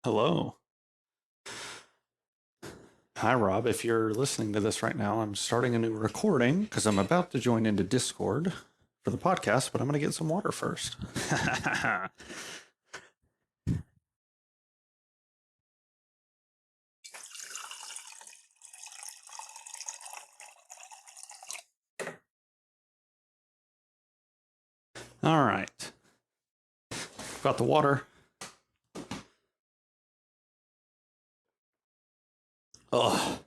Hello. Hi, Rob. If you're listening to this right now, I'm starting a new recording because I'm about to join into Discord for the podcast, but I'm going to get some water first. All right. Got the water. Oh.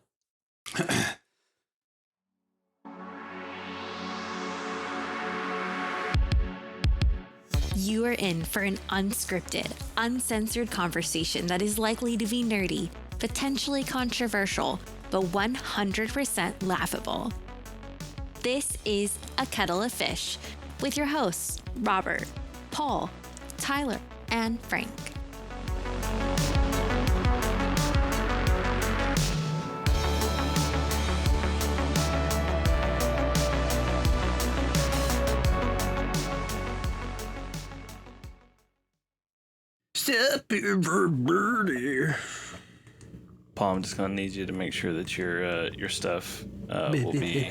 You are in for an unscripted, uncensored conversation that is likely to be nerdy, potentially controversial, but 100% laughable. This is A Kettle of Fish with your hosts, Robert, Paul, Tyler, and Frank. Step over birdie. Paul, I'm just gonna need you to make sure that your stuff will be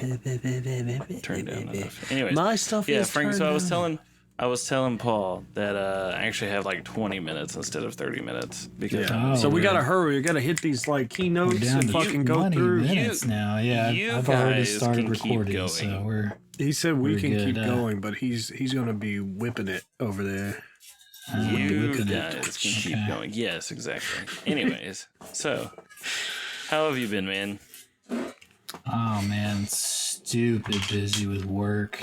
turned down enough. Anyways, My stuff yeah, is Frank. So turned I was telling Paul that I actually have like 20 minutes instead of 30 minutes because Yeah. So we gotta hurry. We gotta hit these like keynotes down and to fucking go 20 through. minutes now. Yeah, you I've already guys started can keep recording, going. so we're He said we We're can good, keep going, but he's gonna be whipping it over there. You looking guys at can keep Okay. going. Yes, exactly. Anyways, so how have you been, man? oh man, stupid busy with work.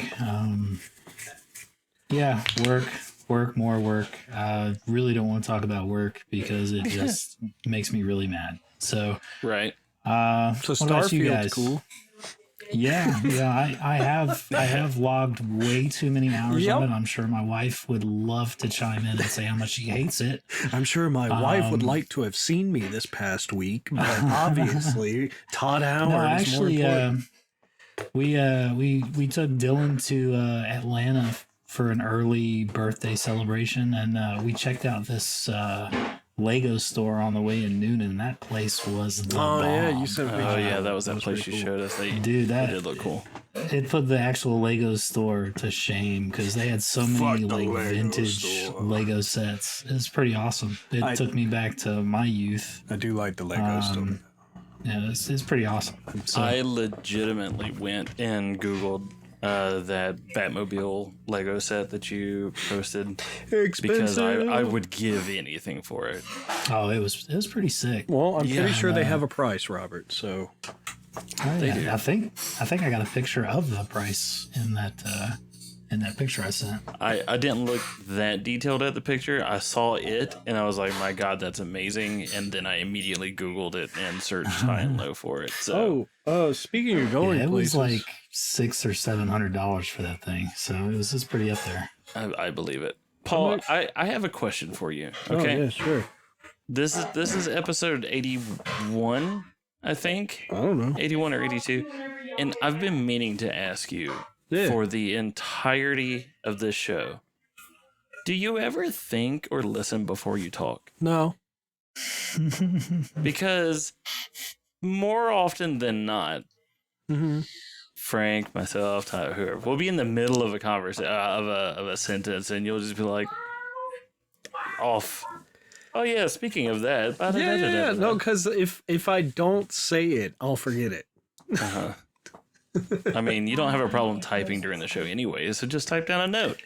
Yeah, work, more work. Really don't want to talk about work because it just makes me really mad. So, Right. So what about you Starfield's guys? cool. Yeah, I have logged way too many hours Yep. on it. I'm sure my wife would love to chime in and say how much she hates it. I'm sure my wife would like to have seen me this past week, but obviously Todd Howard No, is more actually, important. we took Dylan to Atlanta for an early birthday celebration, and we checked out this Lego store on the way in Noonan. That place was the bomb. Yeah, you said. Oh yeah, that was that was place pretty you cool. showed us. Dude, It that did look cool. it put the actual Lego store to shame because they had so many Fuck the like Lego vintage store. Lego sets. It's pretty awesome. It took me back to my youth. I do like the Lego store. Yeah, it's pretty awesome. So, I legitimately went and Googled that Batmobile Lego set that you posted because I would give anything for it. oh, it was pretty sick. Well, I'm Yeah, pretty sure they have a price, Robert. So Oh, yeah. I think I got a picture of the price in that picture I sent. I didn't look that detailed at the picture. I saw it and I was like, my God, that's amazing. And then I immediately Googled it and searched high and low for it. So speaking of going Yeah, it was places, like $600 or $700 for that thing, so it was just pretty up there. I believe it. Paul, I have a question for you. Okay. Oh, yeah, sure. This is episode 81, I think. I don't know. 81 or 82. And I've been meaning to ask you Yeah. for the entirety of this show. Do you ever think or listen before you talk? No. Because more often than not, Mm-hmm. Frank, myself, Tyler, whoever, we'll be in the middle of a conversation of a sentence, and you'll just be like, off. Oh yeah, speaking of that, Yeah. No, because if I don't say it, I'll forget it. Uh-huh. I mean, you don't have a problem typing during the show anyway, so just type down a note.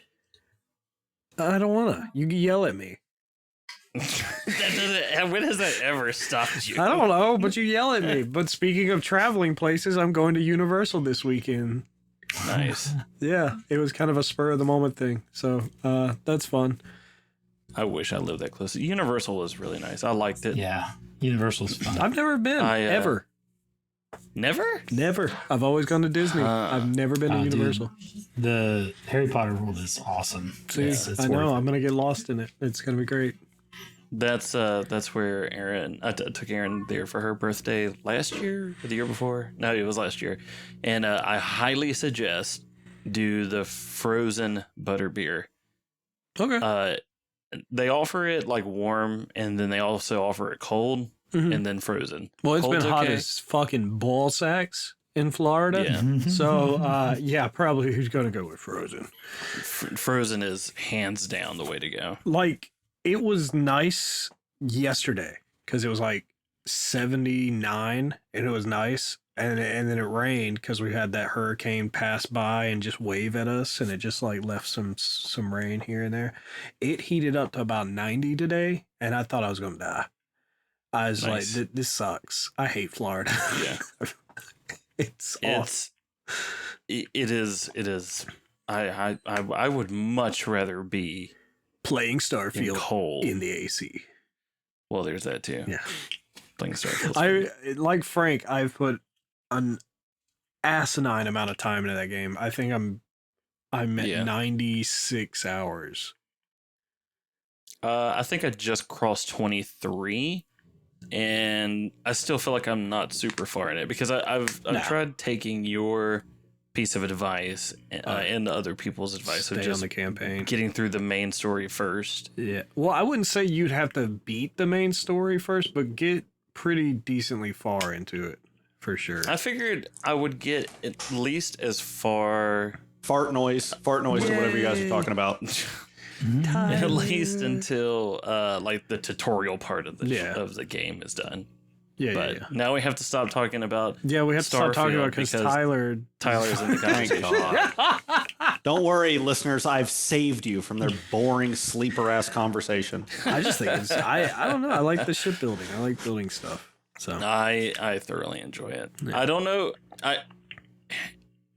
I don't wanna. You can yell at me. When has that ever stopped you? I don't know, but you yell at me. But speaking of traveling places, I'm going to Universal this weekend. Nice. Yeah, it was kind of a spur of the moment thing. So that's fun. I wish I lived that close. Universal was really nice. I liked it. Yeah, Universal's fun. I've never been ever. Never? Never. I've always gone to Disney. I've never been to dude. Universal. The Harry Potter world is awesome. See, It's I know. worth it. I'm gonna get lost in it. It's gonna be great. That's where Aaron I took Aaron there for her birthday last year or the year before. No, it was last year, and I highly suggest do the frozen butterbeer. Okay. they offer it like warm, and then they also offer it cold, and then frozen. Well, it's Cold's been hot okay. as fucking ball sacks in Florida. Yeah. So, yeah, probably who's going to go with frozen. Frozen is hands down the way to go. Like, it was nice yesterday because it was like 79 and it was nice. And then it rained because we had that hurricane pass by and just wave at us, and it just like left some rain here and there. It heated up to about 90 today, and I thought I was gonna die. I was Nice. like, "This sucks. I hate Florida." Yeah. It's awful. It is. I would much rather be Playing in Starfield cold. in the AC. Well, there's that too. Yeah. Playing Starfield. Like Frank, I've put an asinine amount of time into that game. I think I'm at 96 hours. I think I just crossed 23, and I still feel like I'm not super far in it because I've tried taking your piece of advice and other people's advice of Stay just on the campaign. getting through the main story first. Yeah. Well, I wouldn't say you'd have to beat the main story first, but get pretty decently far into it for sure. I figured I would get at least as far Fart noise or whatever you guys are talking about. at least until like the tutorial part of the Yeah. of the game is done. Yeah, But now we have to stop talking about yeah. We have to start talking about Starfield because because Tyler's in the Thank conversation. God. Don't worry, listeners. I've saved you from their boring sleeper ass conversation. I just think it's I don't know. I like the shipbuilding. I like building stuff. So I thoroughly enjoy it. I don't know.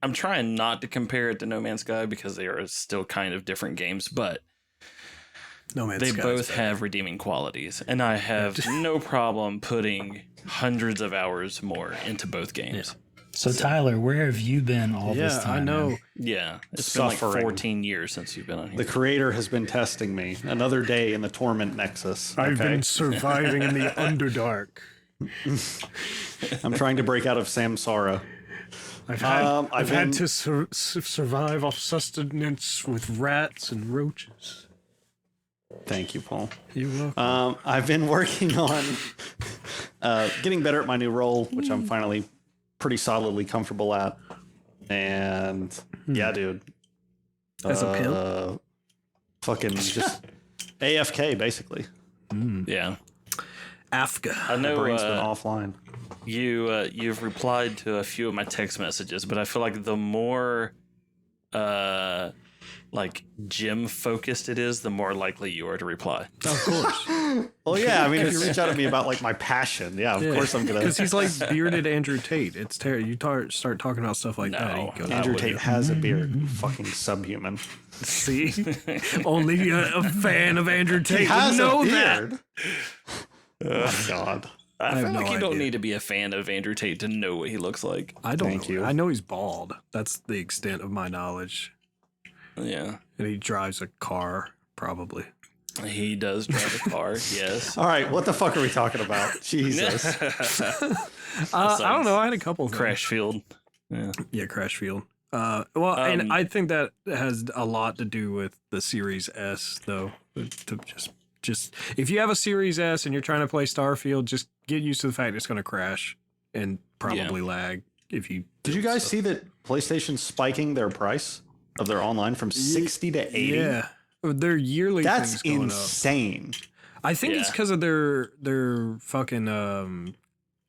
I'm trying not to compare it to No Man's Sky because they are still kind of different games, but No Man's they Sky's both better. have redeeming qualities, and I have no problem putting hundreds of hours more into both games. So Tyler, where have you been all this Yeah, time? I know. man? Yeah, it's been Suffering. like 14 years since you've been on here. The creator has been testing me. Another day in the torment nexus. I've okay? been surviving in the Underdark. I'm trying to break out of samsara. I've had been- to survive off sustenance with rats and roaches. Thank you, Paul. You're welcome. I've been working on getting better at my new role, which I'm finally pretty solidly comfortable at. And yeah, dude. As a pimp? Fucking just AFK, basically. Yeah, Afka. I My know brain's been offline. you've replied to a few of my text messages, but I feel like the more like gym focused it is, the more likely you are to reply. Of course. Well, yeah, I mean, if you reach out to me about like my passion, yeah, of course I'm gonna. Because he's like bearded Andrew Tate. It's terrible. You start talking about stuff like that. No. he goes, Andrew "Oh, Tate has a beard. You fucking subhuman. See? Only a fan of Andrew Tate He has would know a that. beard. Oh God. I have feel no like you don't idea. need to be a fan of Andrew Tate to know what he looks like. I don't Thank know. you. I know he's bald. That's the extent of my knowledge. Yeah, And he drives a car, probably. he does drive a car. Yes. All right, what the fuck are we talking about? Jesus. I don't know. I had a couple of Crash Field. Yeah. Yeah, Crash Field. And I think that has a lot to do with the Series S, though. To just if you have a Series S and you're trying to play Starfield, just get used to the fact it's going to crash and probably lag. If you Did you guys see that PlayStation's spiking their price of their online from 60 to 80? Yeah, their yearly. That's thing's going insane. Up. I think it's Yeah. because of their fucking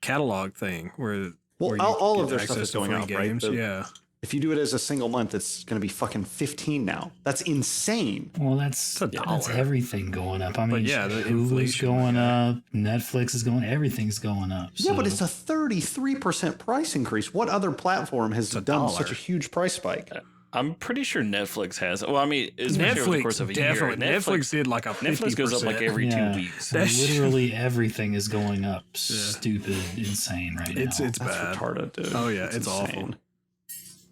catalog thing where. Well, where you all get of their access stuff is to going free up, right? games. Yeah. If you do it as a single month, it's going to be fucking 15 now. That's insane. Well, that's $1. everything going up. I mean, yeah, the Hulu's inflation, going up, Netflix is going, everything's going up. Yeah, but so- it's a 33% price increase. What other platform has done such $1. a huge price spike? I'm pretty sure Netflix has. Well, I mean, especially over the course of a definitely. year. Netflix did like a 50%. Netflix goes up like every Yeah. 2 weeks. So literally everything is going up. Stupid, insane right now. It's That's bad. retarded, dude. Oh yeah, it's awful. insane.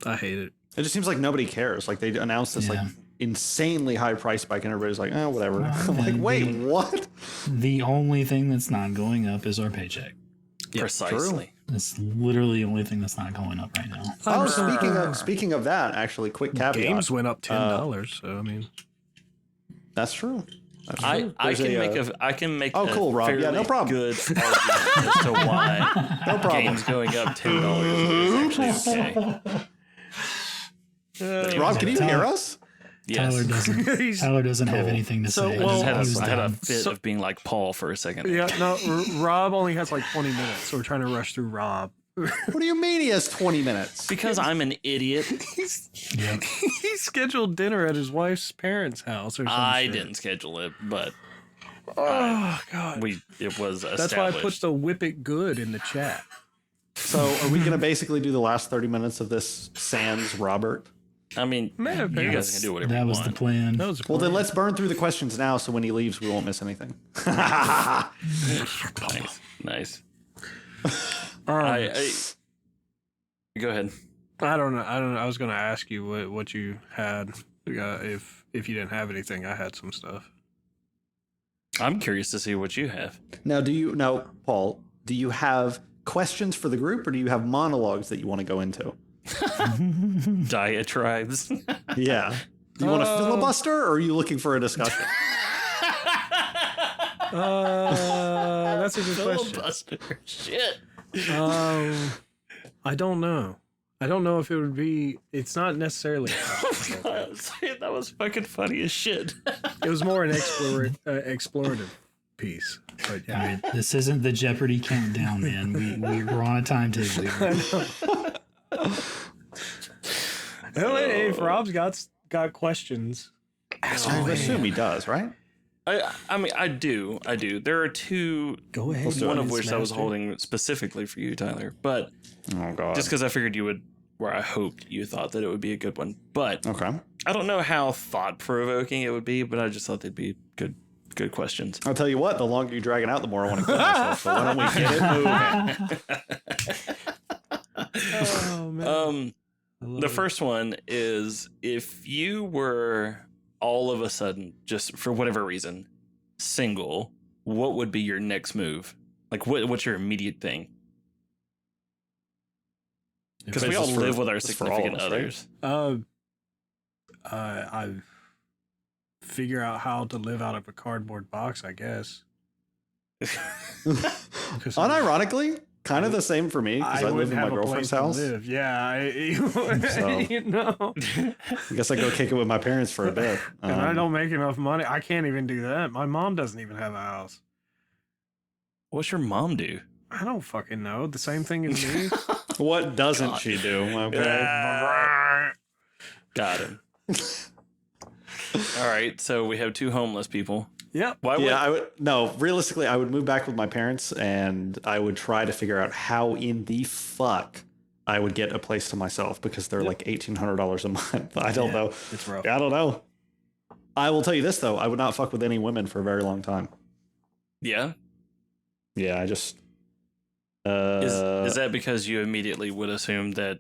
I hate it. It just seems like nobody cares. Like they announced this like Yeah. insanely high price spike, and everybody's like, "Oh, whatever." I'm like, and "Wait, the- what?" The only thing that's not going up is our paycheck. Precisely. That's literally the only thing that's not going up right now. Oh, speaking of that, actually, quick caveat. Games went up $10. So I mean, That's true. I can make Oh, a cool, Rob. Yeah, no fairly problem. good argument as to why No problem. games going up $10 is actually okay. Rob, can you hear us? Yes. Tyler doesn't have anything to say. well, I He was had a done. fit of being like Paul for a second. Yeah, no, Rob only has like 20 minutes, so we're trying to rush through Rob. What do you mean he has 20 minutes? Because I'm an idiot. Yep. He scheduled dinner at his wife's parents' house or something. I didn't schedule it, but Oh, God. it was established. That's why I put the whip it good in the chat. So are we going to basically do the last 30 minutes of this sans Robert? I mean, Man, you guys can do whatever That you was want. the plan. That was Well, then let's burn through the questions now so when he leaves, we won't miss anything. Nice. I Go ahead. don't know. I was going to ask you what you had. If you didn't have anything, I had some stuff. I'm curious to see what you have. Now, Paul, do you have questions for the group or do you have monologues that you want to go into? Diatribes. Yeah. Do you want a filibuster or are you looking for a discussion? That's a good question. Filibuster. Shit. I don't know. I don't know if it would be. It's not necessarily. That was fucking funny as shit. It was more an explorative piece. But yeah. All right, this isn't the Jeopardy countdown, man. We're on a timetable here. If Rob's got questions, I assume he does, right? I mean, I do. There are two. go ahead. One of which I was holding specifically for you, Tyler. But Oh, God. just because I figured you would, or I hoped you thought that it would be a good one. But Okay. I don't know how thought provoking it would be. But I just thought they'd be good questions. I'll tell you what, the longer you drag it out, the more I want to kill myself. So why don't we get it moving? Oh man. The first one is if you were all of a sudden, just for whatever reason, single, what would be your next move? Like, what's your immediate thing? Because we all live with our significant others. I figure out how to live out of a cardboard box, I guess. Unironically, kind of the same for me because I live in my girlfriend's house. Yeah, So- you know. I guess I go kick it with my parents for a bit. And I don't make enough money. I can't even do that. My mom doesn't even have a house. What's your mom do? I don't fucking know. The same thing as me. What doesn't she do? Okay. Got him. All right, so we have two homeless people. Yep. Why would Yeah, realistically, I would move back with my parents and I would try to figure out how in the fuck I would get a place to myself because they're like $1,800 a month. I don't know. It's rough. I don't know. I will tell you this, though. I would not fuck with any women for a very long time. Yeah. Yeah, I just... Is that because you immediately would assume that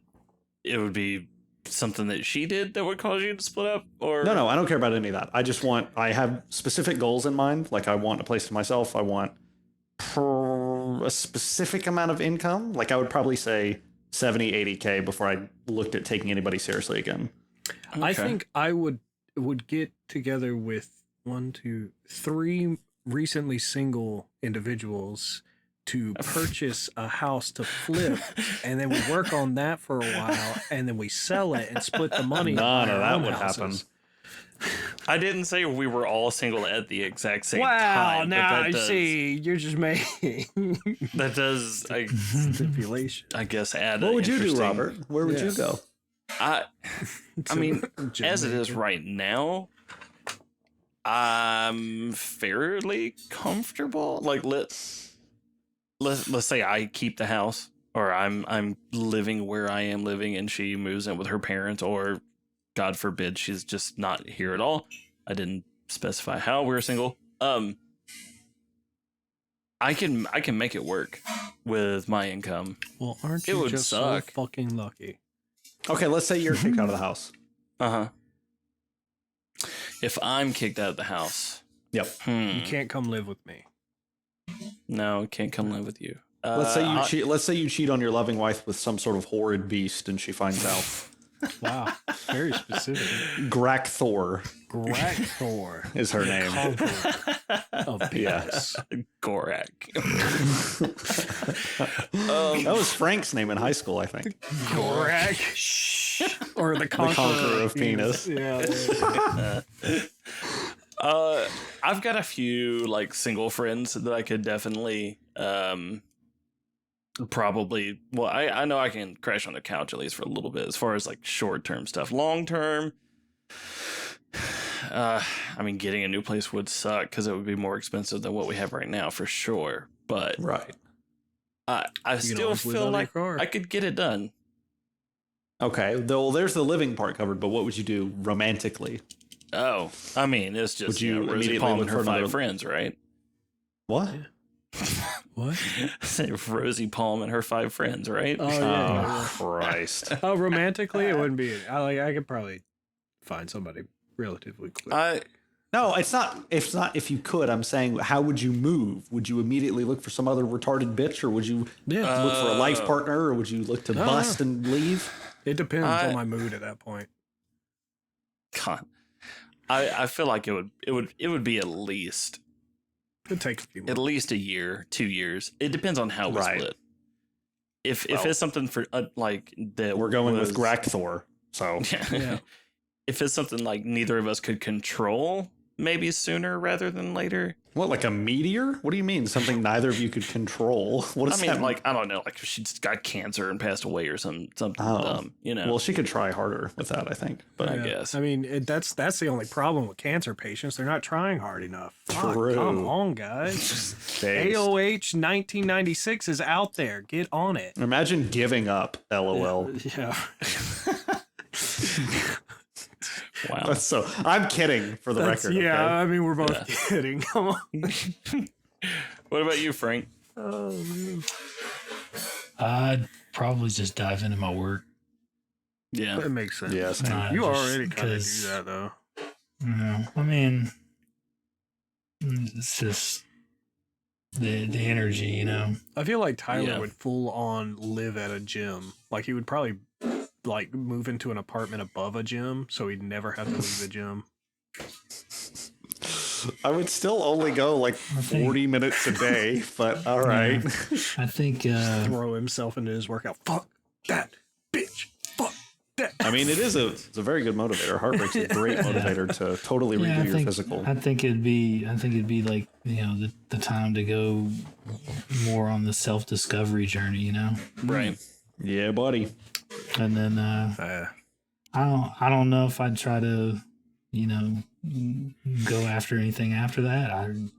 it would be something that she did that would cause you to split up? Or No, I don't care about any of that. I have specific goals in mind. Like I want a place to myself. I want a specific amount of income. Like I would probably say 70, 80K before I looked at taking anybody seriously again. Okay. I think I would get together with 1, 2, 3 recently single individuals to purchase a house to flip, and then we work on that for a while, and then we sell it and split the money. None of that would happen. I didn't say we were all single at the exact same Wow, time. now but you see, you're just making that does, stipulation. I guess, add. What an would you do, interesting- Robert? Where would you go? I mean, as it is right now, I'm fairly comfortable. Like let's say I keep the house, or I'm living where I am living, and she moves in with her parents, or God forbid she's just not here at all. I didn't specify how we're single. I can make it work with my income. Well, aren't It you would just suck. so fucking lucky? Okay, let's say you're kicked out of the house. Uh-huh. If I'm kicked out of the house. Yep. You can't come live with me. No, can't come live with you. Let's say you cheat. Let's say you cheat on your loving wife with some sort of horrid beast, and she finds out. Wow, very specific. Grakthor Grakthor is her name. conqueror of penis. Gorak. That was Frank's name in high school, I think. Gorak. Or the Conqueror of penis. Yeah. I've got a few like single friends that I could definitely probably. Well, I know I can crash on their couch at least for a little bit as far as like short term stuff. Long term, I mean, getting a new place would suck because it would be more expensive than what we have right now for sure. But Right. I still feel like I could get it done. Okay. Well, there's the living part covered, but what would you do romantically? Oh, I mean, it's just Would you Rosie immediately Palm look and her for another- 5 friends, right? What? What? Say Rosie Palm and her 5 friends, right? Oh, yeah. Oh, Christ. Oh, romantically, it wouldn't be. I could probably find somebody relatively quick. No, it's not. It's not. If you could, I'm saying, how would you move? Would you immediately look for some other retarded bitch, or would you look for a life partner, or would you look to bust and leave? It depends on my mood at that point. God, I feel like it would be at least It'd take a few months. at least a year, 2 years. It depends on how we Right. split. If it's something for like that, We're going with Grakthor, so Yeah. If it's something like neither of us could control, maybe sooner rather than later. what? Like a meteor? What do you mean? Something neither of you could control? What does I that mean, mean? like I don't know, like if she just got cancer and passed away or something Oh. dumb, you know. Well, she could try harder with that, I think. But I guess. I mean, that's the only problem with cancer patients. They're not trying hard enough. Fuck, True. come on, guys. based. AOH 1996 is out there. Get on it. Imagine giving up. LOL. Yeah. Wow. That's so. I'm kidding for the record. Yeah, Okay? I mean, we're both kidding. Come on. What about you, Frank? Oh, man. I'd probably just dive into my work. Yeah. That makes sense. Yes. You Just already kind of do 'cause, that, though. I mean, it's just the energy, you know. I feel like Tyler Yeah. would full on live at a gym. Like, he would probably like move into an apartment above a gym so he'd never have to leave the gym. I would still only go like 40 minutes a day, but all right. I think Throw himself into his workout. Fuck that bitch. Fuck that. I mean, it's a very good motivator. Heartbreak's a great motivator to totally redo your physical. I think it'd be like, you know, the time to go more on the self-discovery journey, you know. Right. Yeah, buddy. And then I don't know if I'd try to, you know, go after anything after that. I'm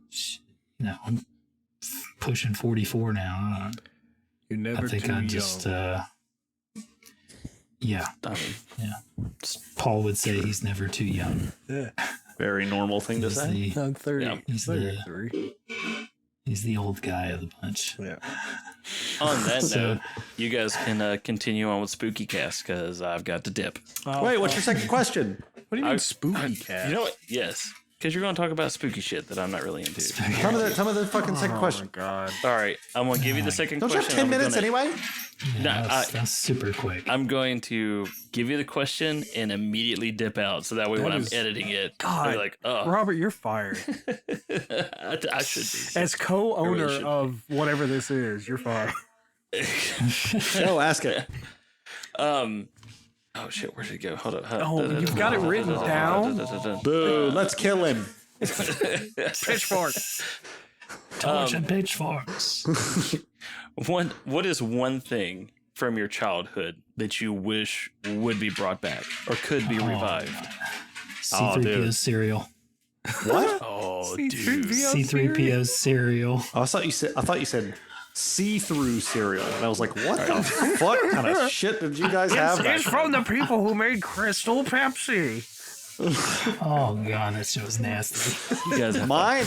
pushing 44 now. You're never I think too I'd young. just yeah. I mean, Yeah. Paul would say he's never too young. Yeah. Very normal thing to He's say. the, I'm 30. Yeah. He's the- 33. he's the old guy of the bunch. Yeah. on that So- note, you guys can continue on with Spooky Cast because I've got to dip. Wait, what's your second question? What do you mean spooky cat? You know what? Yes. Because you're going to talk about spooky shit that I'm not really into. Tell me the fucking second Oh question. my god. All right. I'm going to give you the second Don't you have question. 10 minutes anyway? Yeah, No, that's super quick. I'm going to give you the question and immediately dip out. So that way when I'm is- editing it, I'll God. be like, oh, Robert, you're fired. I should be. As co-owner really should be. of whatever this is, you're fired. No, ask it. Oh shit, where'd it go? Hold up. Oh, you've got it written down? Boo, let's kill him. Pitchfork. Torch and pitchforks. What is one thing from your childhood that you wish would be brought back or could be revived? C3PO cereal. What? Oh, C3PO cereal. Oh, I thought you said see-through cereal, and I was like, what the fuck kind of shit did you guys have? back It's from the people who made Crystal Pepsi. Oh god, that shit was nasty. You guys have Mine,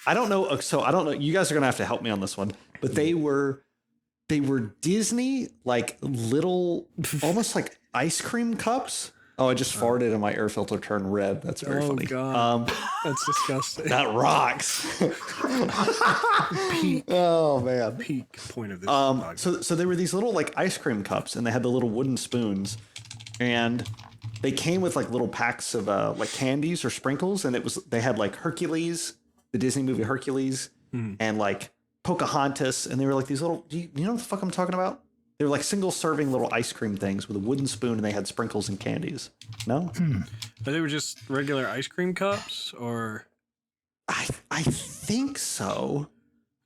I don't know. So I don't know. You guys are gonna have to help me on this one. But they were Disney like little, almost like ice cream cups. Oh, I just farted and my air filter turned red. That's very Oh, funny. God. That's disgusting. That rocks. Peak Oh man. point of this podcast. So they were these little like ice cream cups, and they had the little wooden spoons. and they came with like little packs of like candies or sprinkles, and they had like Hercules, the Disney movie Hercules, and like Pocahontas, and they were like these little. You know what the fuck I'm talking about? They were like single serving little ice cream things with a wooden spoon, and they had sprinkles and candies. No, But they were just regular ice cream cups, or I think so.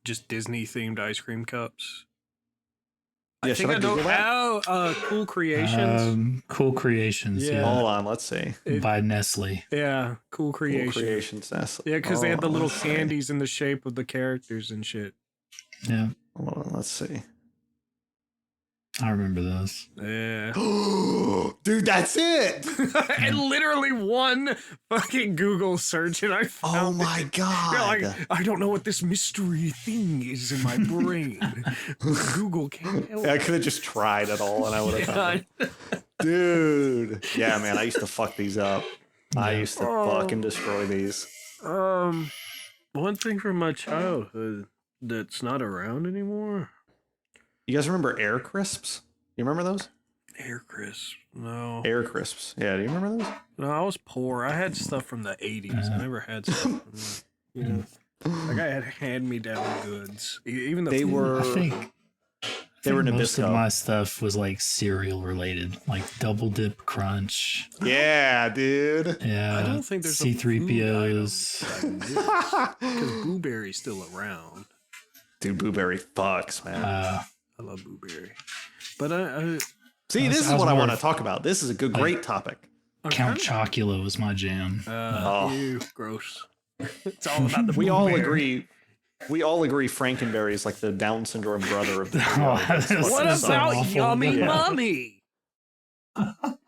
just Disney themed ice cream cups. Yeah, should I know Google that? how Cool Creations. Cool Creations. Yeah. Hold on, let's see. By Nestle. Yeah, Cool Creations. Cool Creations. Yeah, because they had the little let's see. candies in the shape of the characters and shit. Yeah, Hold on, let's see. I remember those. Yeah. Dude, that's it. And literally one fucking Google search and I found Oh my god. You're like, I don't know what this mystery thing is in my brain. Google can't help. I could have just tried it all and I would have found it. Dude. Yeah, man, I used to fuck these up. I used to fucking destroy these. One thing from my childhood that's not around anymore. You guys remember Air Crisps? You remember those? Air Crisp. No. Air Crisps. Yeah, do you remember those? No, I was poor. I had stuff from the 80s. I never had stuff from like I had hand-me-down goods. Even the They were I think most of Nabisco. my stuff was like cereal related, like Double Dip Crunch. Yeah, dude. Yeah, I don't think there's a C3POs. because Blueberry's still around. Dude, Blueberry fucks, man. I love Blueberry. But I See, this is was what I more want to of- talk about. This is a great topic. Count Chocula was my jam. ew, gross. It's all about the We all Blueberry. agree Frankenberry is like the Down syndrome brother of the Oh, It's that's What fucking so about awful. Yummy Yeah. Mummy?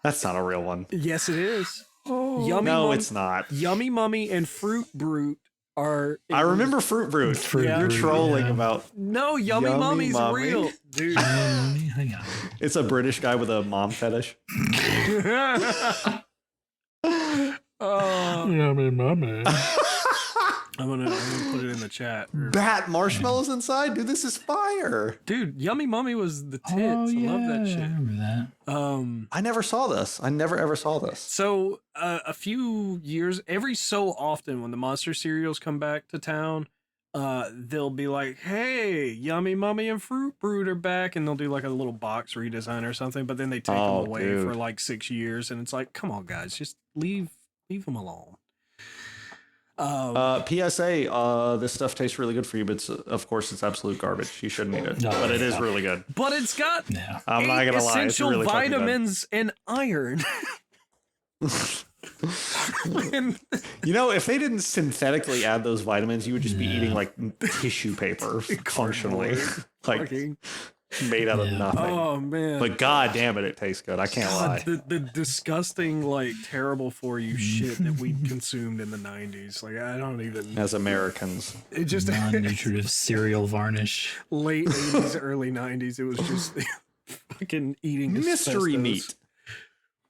That's not a real one. Yes, it is. Yummy No, Mum- it's not. Yummy Mummy and Fruit Brute are. I remember Fruit Brute. Fruit Yeah. You're Brute, trolling yeah. about. No, Yummy, Yummy Mummy's Mummy? real, dude. Hang on. It's a British guy with a mom fetish. Yummy Mummy. I'm gonna put it in the chat. Bat marshmallows inside, dude. This is fire. Dude, Yummy Mummy was the tits. Oh, yeah, I love that I shit. remember that. I never saw this. I never ever saw this. So a few years, every so often, when the monster cereals come back to town, they'll be like, "Hey, Yummy Mummy and Fruit Brute are back," and they'll do like a little box redesign or something. But then they take Oh, them away dude. for like 6 years, and it's like, come on, guys, just leave them alone. PSA, this stuff tastes really good for you, but of course it's absolute garbage. You shouldn't eat it. No, but it is yeah. really good. But it's got Yeah. I'm not 8 gonna lie. It's essential really fucking good. vitamins and iron. And- You know, if they didn't synthetically add those vitamins, you would just be eating like tissue paper functionally, like fucking- made out of Yeah. nothing. oh man. But god damn it, it tastes good. I can't lie. The disgusting, like, terrible for you shit that we consumed in the 90s. Like, I don't even. As Americans, It just Non-nutritive cereal varnish. late 80s, early 90s. It was just fucking eating mystery asbestos. meat.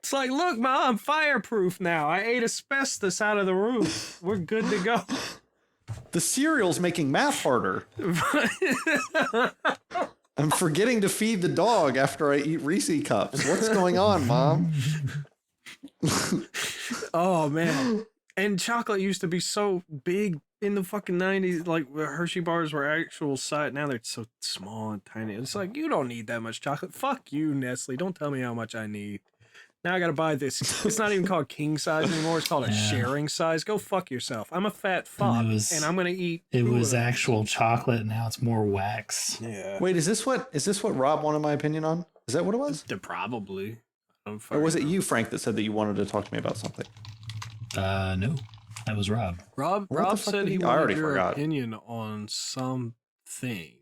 It's like, look, Ma, I'm fireproof now. I ate asbestos out of the roof. We're good to go. The cereal's making math harder. I'm forgetting to feed the dog after I eat Reese cups. What's going on, Mom? Oh man. And chocolate used to be so big in the fucking 90s. Like the Hershey bars were actual size. Now they're so small and tiny. It's like, you don't need that much chocolate. Fuck you, Nestle. Don't tell me how much I need. Now I gotta buy this. It's not even called king size anymore. It's called a sharing size. Go fuck yourself. I'm a fat fuck, and I'm gonna eat. It two was of them. actual chocolate. Now it's more wax. Yeah. Wait, is this what Rob wanted my opinion on? Is that what it was? Probably. Or was it you, Frank, that said that you wanted to talk to me about something? No, that was Rob. Rob What the fuck said did he he- I wanted already your forgot. opinion on something.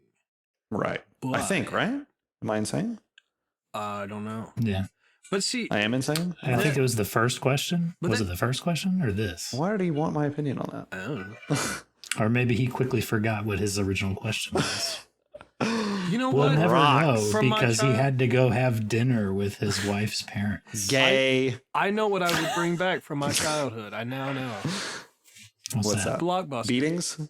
Right. I But think, right? Am I insane? I don't know. Yeah, But see, I am insane? I think it was the first question. But Was that- it the first question or this? Why did he want my opinion on that? I don't know. Or maybe he quickly forgot what his original question was. You know We'll what? never Rocks. know From my because he child- had to go have dinner with his wife's parents. Gay. I know what I would bring back from my childhood. I now know. What's that? Blockbuster. Beatings?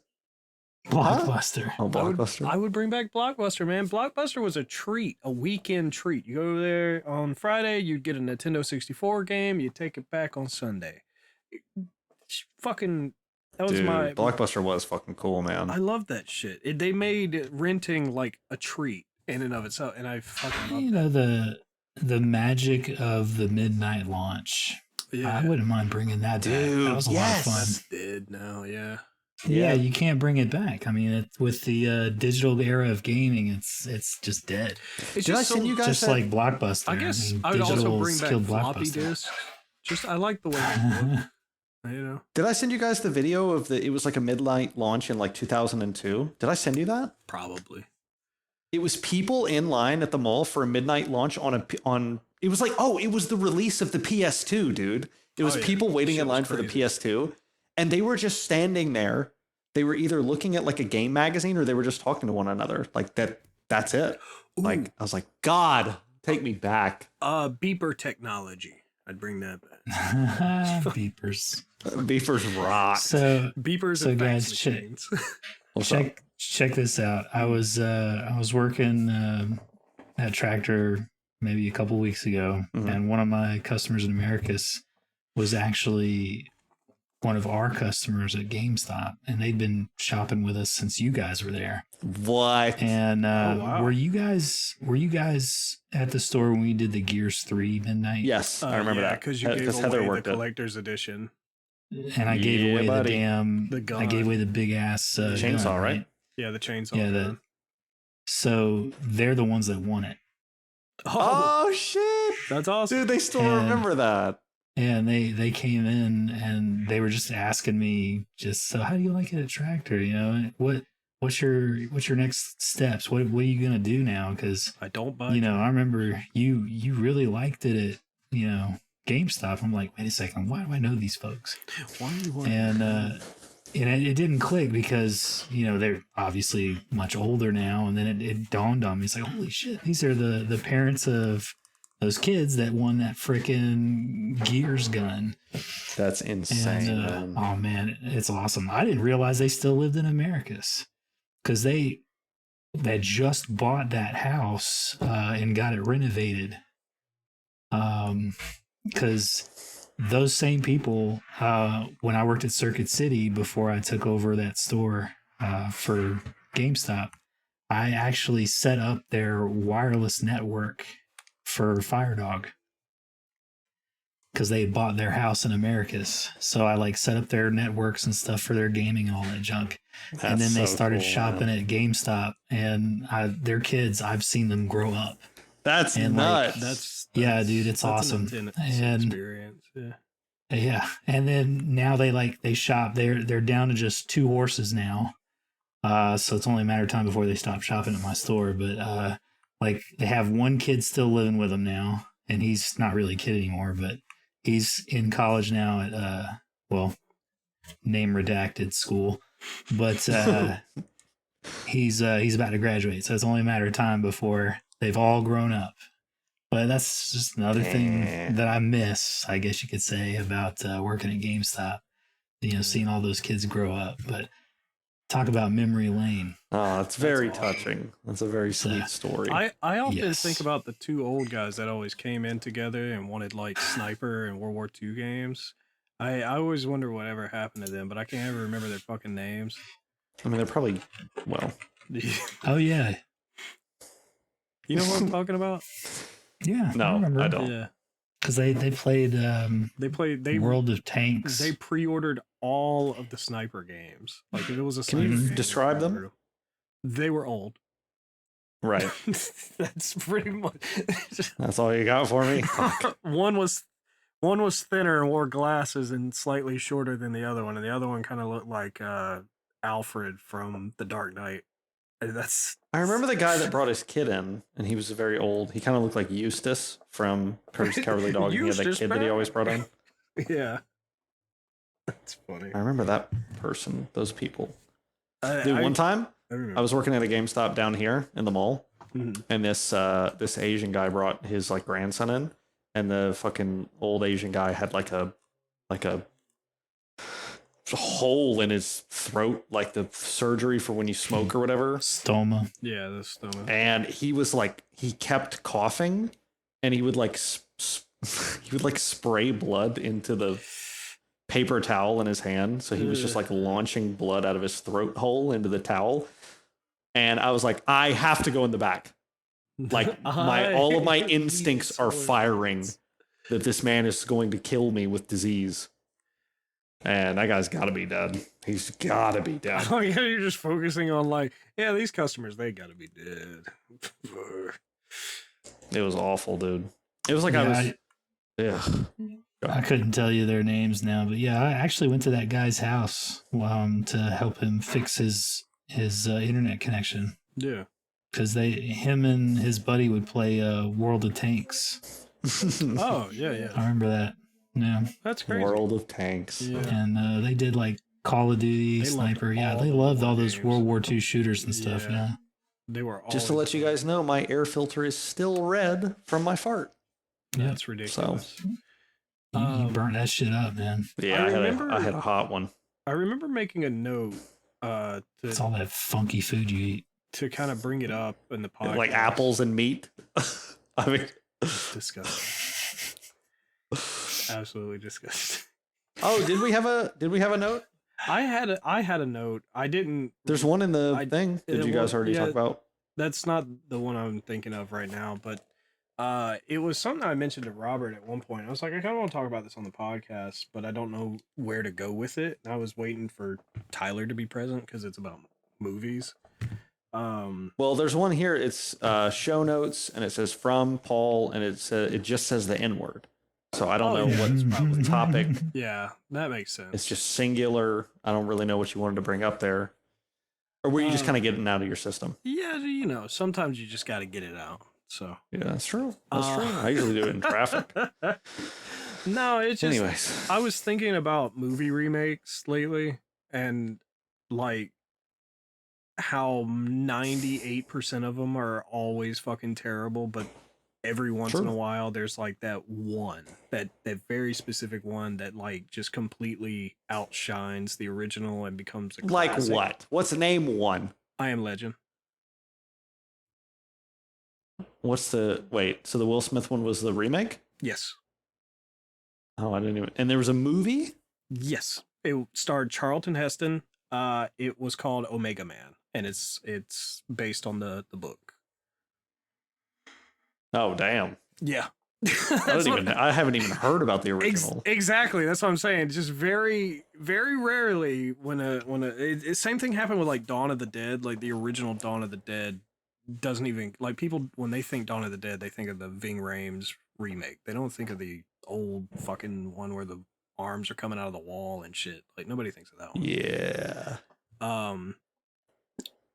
Blockbuster. Oh, Blockbuster. I would bring back Blockbuster, man. Blockbuster was a treat, a weekend treat. You go there on Friday, you'd get a Nintendo 64 game, you take it back on Sunday. Fucking, that was Dude, my Blockbuster was fucking cool, man. I love that shit. They made renting like a treat in and of itself, and I fucking love You know, the magic of the midnight launch. Yeah. I wouldn't mind bringing that back. That was a lot of fun. Did now, yeah. Yeah, you can't bring it back. I mean, with the digital era of gaming, it's just dead. It's Did I send you guys Just that? like Blockbuster. I guess mean, I would also digital's bring back killed floppy Blockbuster. disks. Just I like the way they look. You know, Did I send you guys the video of it was like a midnight launch in like 2002? Did I send you that? probably. It was people in line at the mall for a midnight launch it was like, it was the release of the PS2, dude. It was Oh, yeah. people waiting Shit in was line for the crazy. PS2, and they were just standing there. They were either looking at like a game magazine or they were just talking to one another. Like that's it. Ooh. Like I was like, God, take me back. Beeper technology. I'd bring that back. Beepers. Beefers rock. So Beepers So and fax guys, check- machines. What's up? check this out. I was working at Tractor maybe a couple weeks ago, Mhm. and one of my customers in Americus was actually one of our customers at GameStop, and they'd been shopping with us since you guys were there. What? And wow. were you guys at the store when we did the Gears 3 midnight? Yes, I remember that because you gave away Heather the worked it. collector's edition. And I gave Yeah, away buddy. I gun. gave away the big ass Chainsaw, gun, right? Yeah, the chainsaw. Yeah, gun. So they're the ones that won it. Oh shit, That's awesome. dude! They still And- remember that. And they came in and they were just asking me, so how do you like it at Tractor? You know, what's your next steps? What are you gonna do now? Because I don't buy. you know, I remember you really liked it at GameStop. I'm like, wait a second, why do I know these folks? Why do you want? And it didn't click because they're obviously much older now. And then it dawned on me, it's like, holy shit, these are the parents of those kids that won that freaking Gears gun. That's insane. And, man. oh man, it's awesome. I didn't realize they still lived in Americus because they just bought that house and got it renovated. Because those same people, when I worked at Circuit City before I took over that store for GameStop, I actually set up their wireless network for FireDog because they had bought their house in Americus. So I set up their networks and stuff for their gaming and all that junk. And then they started shopping at GameStop, and their kids, I've seen them grow up. That's and, nuts. That's Yeah, dude, it's that's awesome. An intense And experience. Yeah. yeah, and then now they shop. They're down to just 2 horses now. So it's only a matter of time before they stop shopping at my store. But they have one kid still living with them now, and he's not really a kid anymore, but he's in college now at name redacted school, but he's about to graduate. So it's only a matter of time before they've all grown up. But that's just another thing that I miss, I guess you could say, about working at GameStop. Seeing all those kids grow up. But talk about memory lane. Oh, it's very That's awesome. touching. That's a very sweet story. I often Yes. think about the 2 old guys that always came in together and wanted Sniper and World War II games. I always wonder whatever happened to them, but I can't ever remember their fucking names. I mean, they're probably Oh yeah, You know what I'm talking about? yeah. No, remember. I don't. Yeah. Because they played They World of Tanks. They pre-ordered all of the Sniper games. If it was a Can you Sniper game, describe they them? pre-ordered They were old. Right. That's pretty much. That's all you got for me. one was thinner and wore glasses and slightly shorter than the other one, and the other one kind of looked like Alfred from The Dark Knight. And that's I remember the guy that brought his kid in, and he was very old. He kind of looked like Eustace from Courage the Cowardly Dog. And he had that Eustace, kid that he man. always brought in. yeah. That's funny. I remember that person, those people. I Dude, one time remember. I was working at a GameStop down here in the mall, Mhm. and this Asian guy brought his grandson in, and the fucking old Asian guy had like a hole in his throat, like the surgery for when you smoke or whatever. Stoma. Yeah, the stomach. And he was like, he kept coughing, and he would like he would like spray blood into the paper towel in his hand. So he was just like launching blood out of his throat hole into the towel. And I was like, I have to go in the back. Like all of my instincts are firing that this man is going to kill me with disease. And that guy's got to be dead. He's got to be dead. Oh yeah, you're just focusing on like, yeah, these customers, they got to be dead. It was awful, dude. It was like I couldn't tell you their names now, but yeah, I actually went to that guy's house to help him fix his internet connection. Yeah, because him and his buddy would play World of Tanks. Oh yeah. I remember that. Yeah, That's crazy. World of Tanks. Yeah. And they did like Call of Duty, Sniper. Yeah, they loved all those World War II shooters and stuff. Yeah. They were Just to let you guys know, my air filter is still red from my fart. Yeah. That's ridiculous. You burnt that shit up, man. Yeah, I had a hot one. I remember making a note It's all that funky food you eat. to kind of bring it up in the podcast. Like apples and meat. I mean, Disgusting. Absolutely disgusting. oh, did we have a note? I had a note. I didn't. There's one in the thing. Did you guys already talk about? That's not the one I'm thinking of right now, but it was something I mentioned to Robert at one point. I was like, I kind of want to talk about this on the podcast, but I don't know where to go with it. And I was waiting for Tyler to be present because it's about movies. Well, there's one here. It's show notes, and it says from Paul, and it just says the N word. So I don't know what's the topic. Yeah, that makes sense. It's just singular. I don't really know what you wanted to bring up there. Or were you just kind of getting it out of your system? Yeah, sometimes you just got to get it out. So yeah, that's true. That's true. I usually do it in traffic. No, it's just. Anyways, I was thinking about movie remakes lately, and like how 98% of them are always fucking terrible, but every once in a while there's like that one, that very specific one that like just completely outshines the original and becomes a classic. like what? What's the name one? I Am Legend. What's the wait? So the Will Smith one was the remake? Yes. Oh, I didn't even. And there was a movie? Yes. It starred Charlton Heston. It was called Omega Man, and it's based on the book. Oh, damn. Yeah. I haven't even heard about the original. Exactly. That's what I'm saying. Just very, very rarely when same thing happened with like Dawn of the Dead, like the original Dawn of the Dead doesn't even, like, people, when they think Dawn of the Dead, they think of the Ving Rhames remake. They don't think of the old fucking one where the arms are coming out of the wall and shit. Like, nobody thinks of that one. Yeah.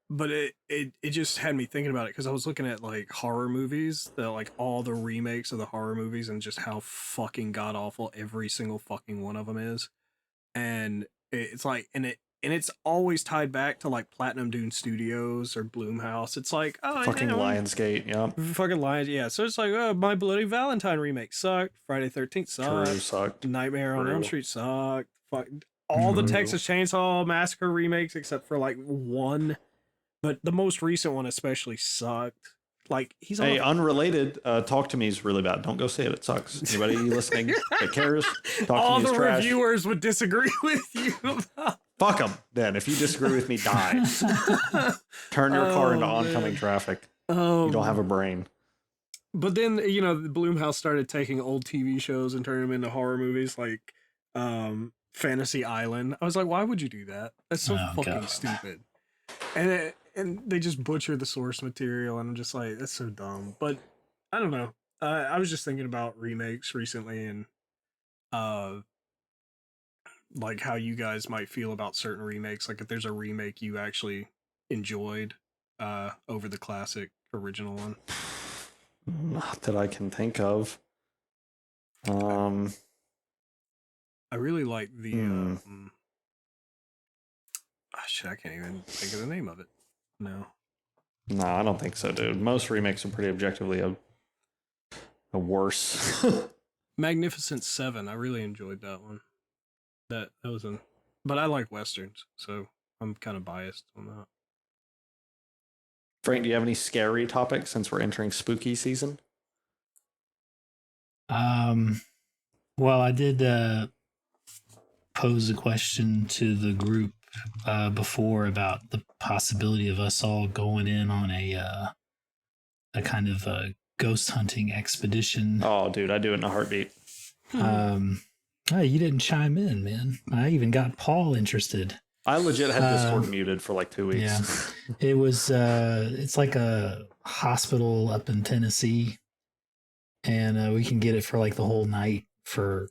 But it just had me thinking about it because I was looking at like horror movies, like all the remakes of the horror movies, and just how fucking god awful every single fucking one of them is. And it's like, and it's always tied back to like Platinum Dune Studios or Blumhouse. It's like, oh, fucking Lionsgate, yeah. Fucking Lions, yeah. So it's like, oh, My Bloody Valentine remake sucked. Friday 13th sucked. True, sucked. Nightmare on Elm Street sucked. Fuck. All the Texas Chainsaw Massacre remakes except for like one. But the most recent one especially sucked. Like, he's hey, unrelated. Talk to Me is really bad. Don't go see it. It sucks. Anybody listening that cares? Talk all to Me is the trash. reviewers would disagree with you. Fuck them. Then, if you disagree with me, die. Turn your car into oncoming traffic. You don't have a brain. But then, you know, the Blumhouse started taking old TV shows and turning them into horror movies, like Fantasy Island. I was like, why would you do that? That's so fucking stupid. And they just butcher the source material, and I'm just like, that's so dumb. But I don't know. I was just thinking about remakes recently, and like how you guys might feel about certain remakes. Like if there's a remake you actually enjoyed over the classic original one. Not that I can think of. I really like the shit, I can't even think of the name of it. No, I don't think so, dude. Most remakes are pretty objectively a worse. Magnificent Seven. I really enjoyed that one. That was a But I like westerns, so I'm kind of biased on that. Frank, do you have any scary topics since we're entering spooky season? Well, I did pose a question to the group before about the possibility of us all going in on a kind of a ghost hunting expedition. Oh, dude, I do it in a heartbeat. Oh, you didn't chime in, man. I even got Paul interested. I legit had Discord muted for like 2 weeks. Yeah, it was. It's like a hospital up in Tennessee, and we can get it for like the whole night for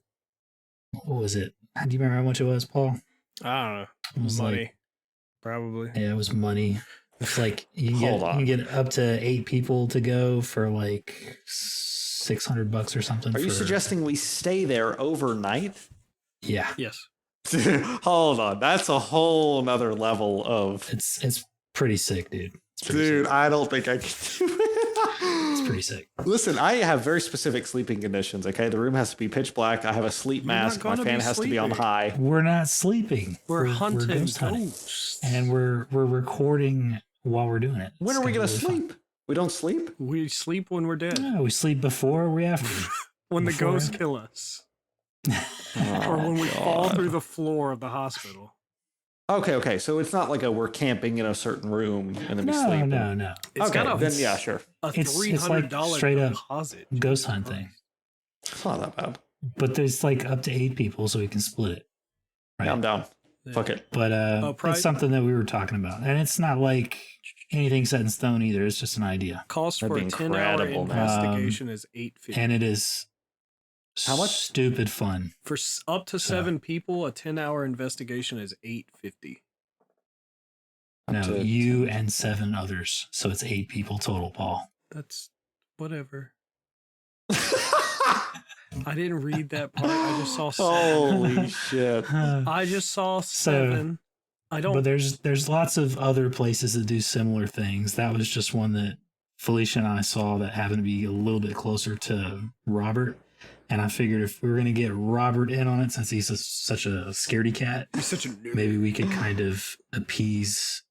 what was it? Do you remember how much it was, Paul? I don't know. It was Money, like, probably. yeah, it was money. It's like you can get up to 8 people to go for like $600 or something. Are you suggesting we stay there overnight? Yeah. Yes. Hold on, that's a whole nother level of. It's pretty sick, dude. Dude, I don't think I can do it. It's pretty sick. Listen, I have very specific sleeping conditions. Okay, the room has to be pitch black. I have a sleep mask. My fan has to be on high. We're not sleeping. We're hunting ghost hunting. ghosts. And we're recording while we're doing it. When are we gonna sleep? We don't sleep. We sleep when we're dead. No, we sleep before. We after. When the Before ghosts it. kill us, Oh, or when we fall through the floor of the hospital. Okay. So it's not like we're camping in a certain room and then we sleep. No. It's Okay, got then yeah, sure. a It's $300 like straight up deposit. ghost hunt thing. It's not that bad. But there's like up to 8 people, so we can split it. Right. Yeah, I'm down. Yeah. Fuck it. But it's something that we were talking about, and it's not like anything set in stone either. It's just an idea, Cost That'd for be a 10-hour incredible, man. investigation is $850. and it is How much? stupid fun. For up to 7 people, a 10-hour investigation is $850. No, to- you and 7 others, so it's 8 people total, Paul. That's whatever. I didn't read that part. I just saw 7. Holy shit. I just saw 7. I don't. But there's lots of other places that do similar things. That was just one that Felicia and I saw that happened to be a little bit closer to Robert. And I figured if we were going to get Robert in on it, since he's such a scaredy cat, He's such a noob. maybe we could kind of appease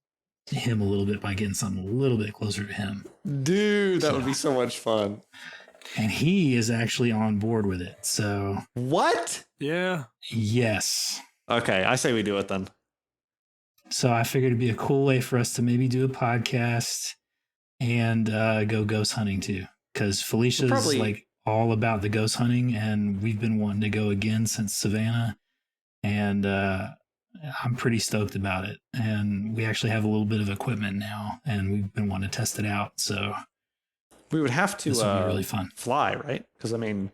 him a little bit by getting something a little bit closer to him. Dude, that would be so much fun. And he is actually on board with it. So, What? Yeah. yes. Okay, I say we do it then. So I figured it'd be a cool way for us to maybe do a podcast and go ghost hunting too. Because Felicia's Probably- like all about the ghost hunting, and we've been wanting to go again since Savannah. And I'm pretty stoked about it. And we actually have a little bit of equipment now, and we've been wanting to test it out. So We would have to this will be really fun. fly, right? Because, I mean,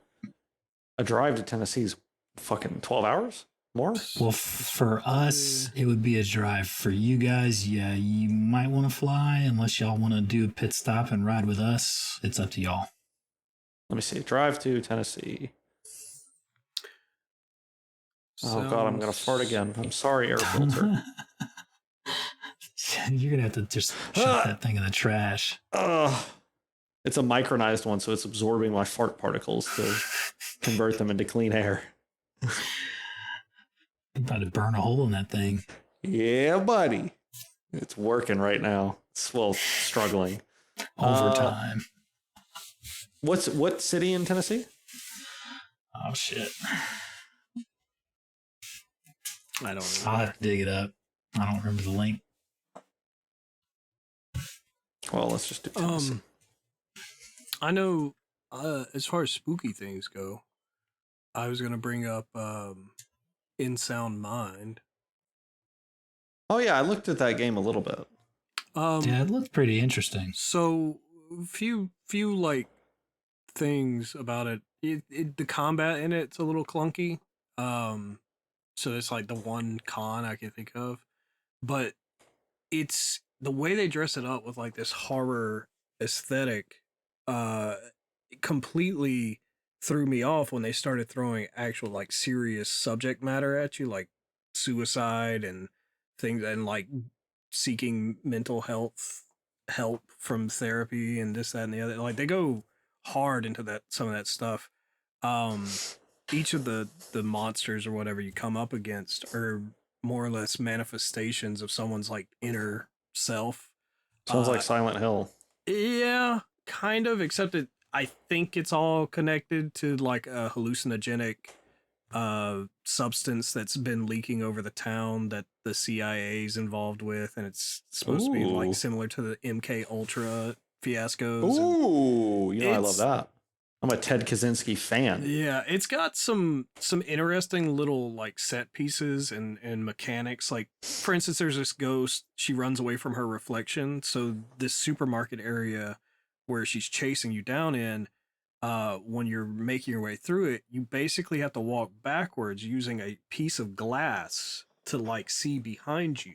a drive to Tennessee is fucking 12 hours? More? Well, for us, it would be a drive. For you guys, yeah, you might want to fly unless y'all want to do a pit stop and ride with us. It's up to y'all. Let me see. Drive to Tennessee. Oh, God, I'm going to fart again. I'm sorry, air filter. You're gonna have to just chuck that thing in the trash. It's a micronized one, so it's absorbing my fart particles to convert them into clean air. I'm about to burn a hole in that thing. Yeah, buddy. It's working right now. It's, well, struggling. Overtime. What city in Tennessee? Oh shit! I don't I'll know. have to dig it up. I don't remember the link. Well, let's just do Tennessee. I know as far as spooky things go, I was going to bring up In Sound Mind. Oh, yeah, I looked at that game a little bit. Yeah, it looked pretty interesting. So few like things about it. The combat in it's a little clunky. So it's like the one con I can think of, but it's the way they dress it up with like this horror aesthetic. Completely threw me off when they started throwing actual like serious subject matter at you, like suicide and things, and like seeking mental health help from therapy and this, that, and the other. Like they go hard into that, some of that stuff. Each of the monsters or whatever you come up against are more or less manifestations of someone's like inner self. Sounds like Silent Hill. Yeah, kind of, except I think it's all connected to like a hallucinogenic substance that's been leaking over the town that the CIA is involved with, and it's supposed to be like similar to the MK Ultra fiascos. Ooh, I love that. I'm a Ted Kaczynski fan. Yeah, it's got some interesting little like set pieces and mechanics. Like, for instance, there's this ghost. She runs away from her reflection. So this supermarket area where she's chasing you down in, when you're making your way through it, you basically have to walk backwards using a piece of glass to like see behind you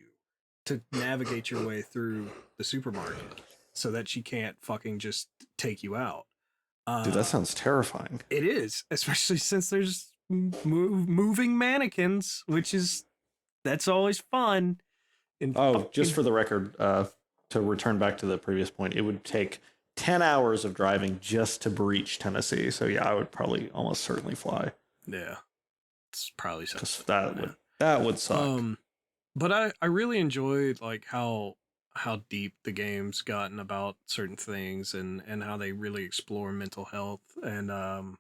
to navigate your way through the supermarket so that she can't fucking just take you out. Dude, that sounds terrifying. It is, especially since there's moving mannequins, that's always fun. Just for the record, to return back to the previous point, it would take 10 hours of driving just to Breach, Tennessee. So yeah, I would probably almost certainly fly. Yeah, it's probably something. That would suck. But I really enjoyed like how deep the game's gotten about certain things and how they really explore mental health. And I'm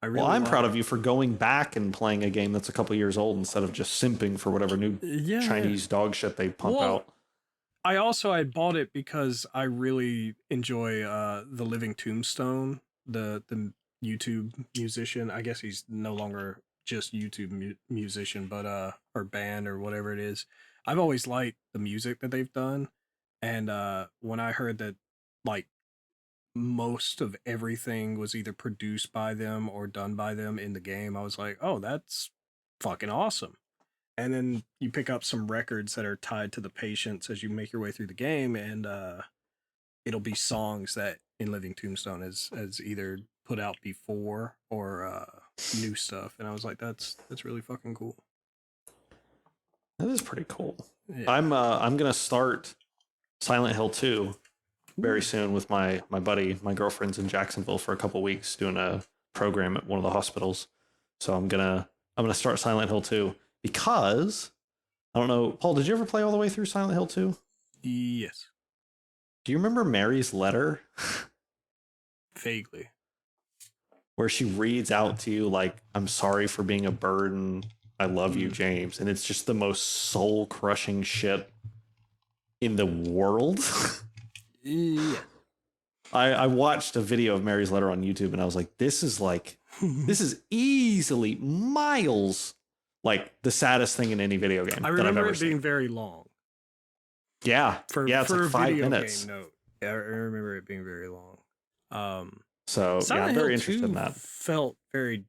proud of you for going back and playing a game that's a couple years old instead of just simping for whatever new Chinese dog shit they pump out. I bought it because I really enjoy the Living Tombstone, the YouTube musician. I guess he's no longer just YouTube musician, but or band or whatever it is. I've always liked the music that they've done, and when I heard that like most of everything was either produced by them or done by them in the game, I was like, oh, that's fucking awesome. And then you pick up some records that are tied to the patients as you make your way through the game, and it'll be songs that in Living Tombstone has either put out before or new stuff. And I was like, that's really fucking cool. That is pretty cool. Yeah. I'm gonna start Silent Hill 2 very soon with my buddy. My girlfriend's in Jacksonville for a couple weeks doing a program at one of the hospitals. So I'm gonna start Silent Hill 2 because I don't know, Paul, did you ever play all the way through Silent Hill 2? Yes. Do you remember Mary's letter? Vaguely. Where she reads out to you like, I'm sorry for being a burden. I love you, James. And it's just the most soul-crushing shit in the world. Yeah. I watched a video of Mary's letter on YouTube and I was like, this is easily miles like the saddest thing in any video game I that I've remember ever it being seen. very long. Yeah. For it's like a 5 video minutes. game note. Yeah, I remember it being very long. So Silent I'm Hill very interested 2 in that. Felt very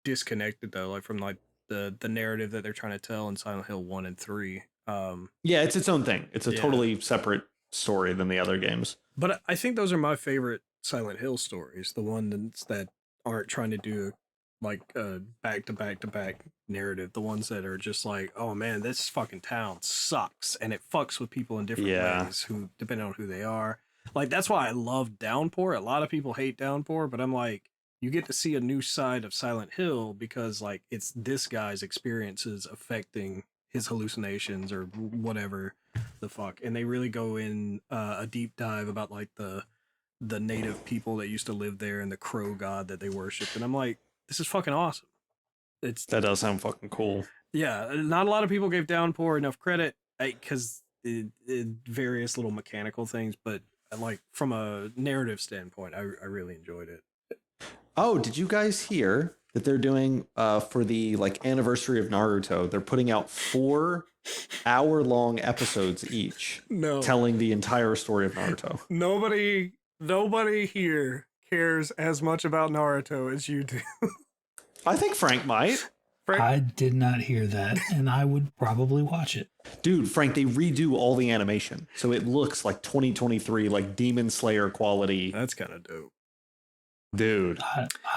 disconnected though, like from like the narrative that they're trying to tell in Silent Hill 1 and 3. Yeah, it's its own thing. It's a totally separate story than the other games. But I think those are my favorite Silent Hill stories, the ones that aren't trying to do like a back to back to back narrative, the ones that are just like, oh man, this fucking town sucks and it fucks with people in different ways who depending on who they are. Like that's why I love Downpour. A lot of people hate Downpour, but I'm like, you get to see a new side of Silent Hill because like it's this guy's experiences affecting his hallucinations or whatever the fuck. And they really go in a deep dive about like the native people that used to live there and the crow god that they worshipped. And I'm like, this is fucking awesome. That does sound fucking cool. Yeah, not a lot of people gave Downpour enough credit because various little mechanical things, but like from a narrative standpoint, I really enjoyed it. Oh, did you guys hear that they're doing for the like anniversary of Naruto? They're putting out 4-hour-long episodes each, telling the entire story of Naruto. Nobody here cares as much about Naruto as you do. I think Frank might. I did not hear that, and I would probably watch it. Dude, Frank, they redo all the animation, so it looks like 2023, like Demon Slayer quality. That's kind of dope. Dude.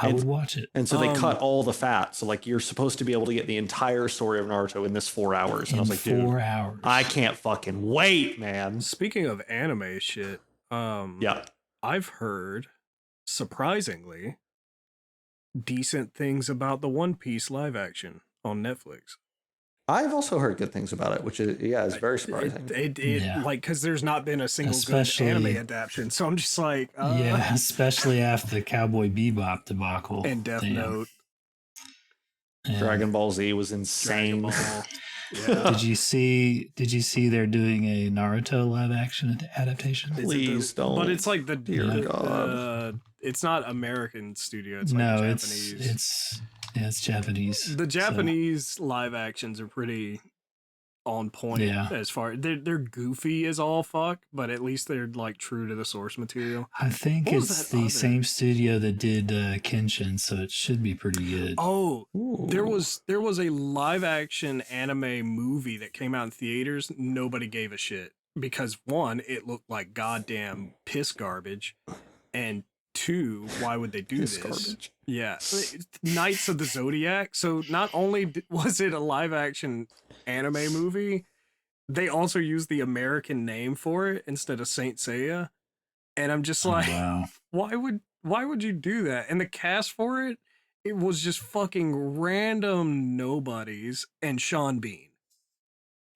I would watch it. And so they cut all the fat. So like you're supposed to be able to get the entire story of Naruto in this 4 hours. And I was like, dude, 4 hours. I can't fucking wait, man. Speaking of anime shit, yeah, I've heard surprisingly decent things about the One Piece live action on Netflix. I've also heard good things about it, which is very surprising. Like, because there's not been a single Especially- good anime adaptation, so I'm just like, Yeah, especially after the Cowboy Bebop debacle and Death Damn. Note, Yeah. Dragon Ball Z was Dragon insane. Ball. Yeah. Did you see they're doing a Naruto live action adaptation? Please don't. But it's like Dear God. it's not American studio. It's No, like it's Japanese. it's Japanese. The so- Japanese live actions are pretty on point Yeah. as far they're goofy as all fuck, but at least they're like true to the source material. I think What was it's that the other- same studio that did Kenshin, so it should be pretty good. Oh, Ooh. there was a live action anime movie that came out in theaters. Nobody gave a shit because one, it looked like goddamn piss garbage, and two, why would they do Piss this? garbage. Yeah, Knights of the Zodiac. So not only was it a live action anime movie, they also used the American name for it instead of Saint Seiya. And I'm just Oh, like, wow. why would you do that? And the cast for it, it was just fucking random nobodies and Sean Bean.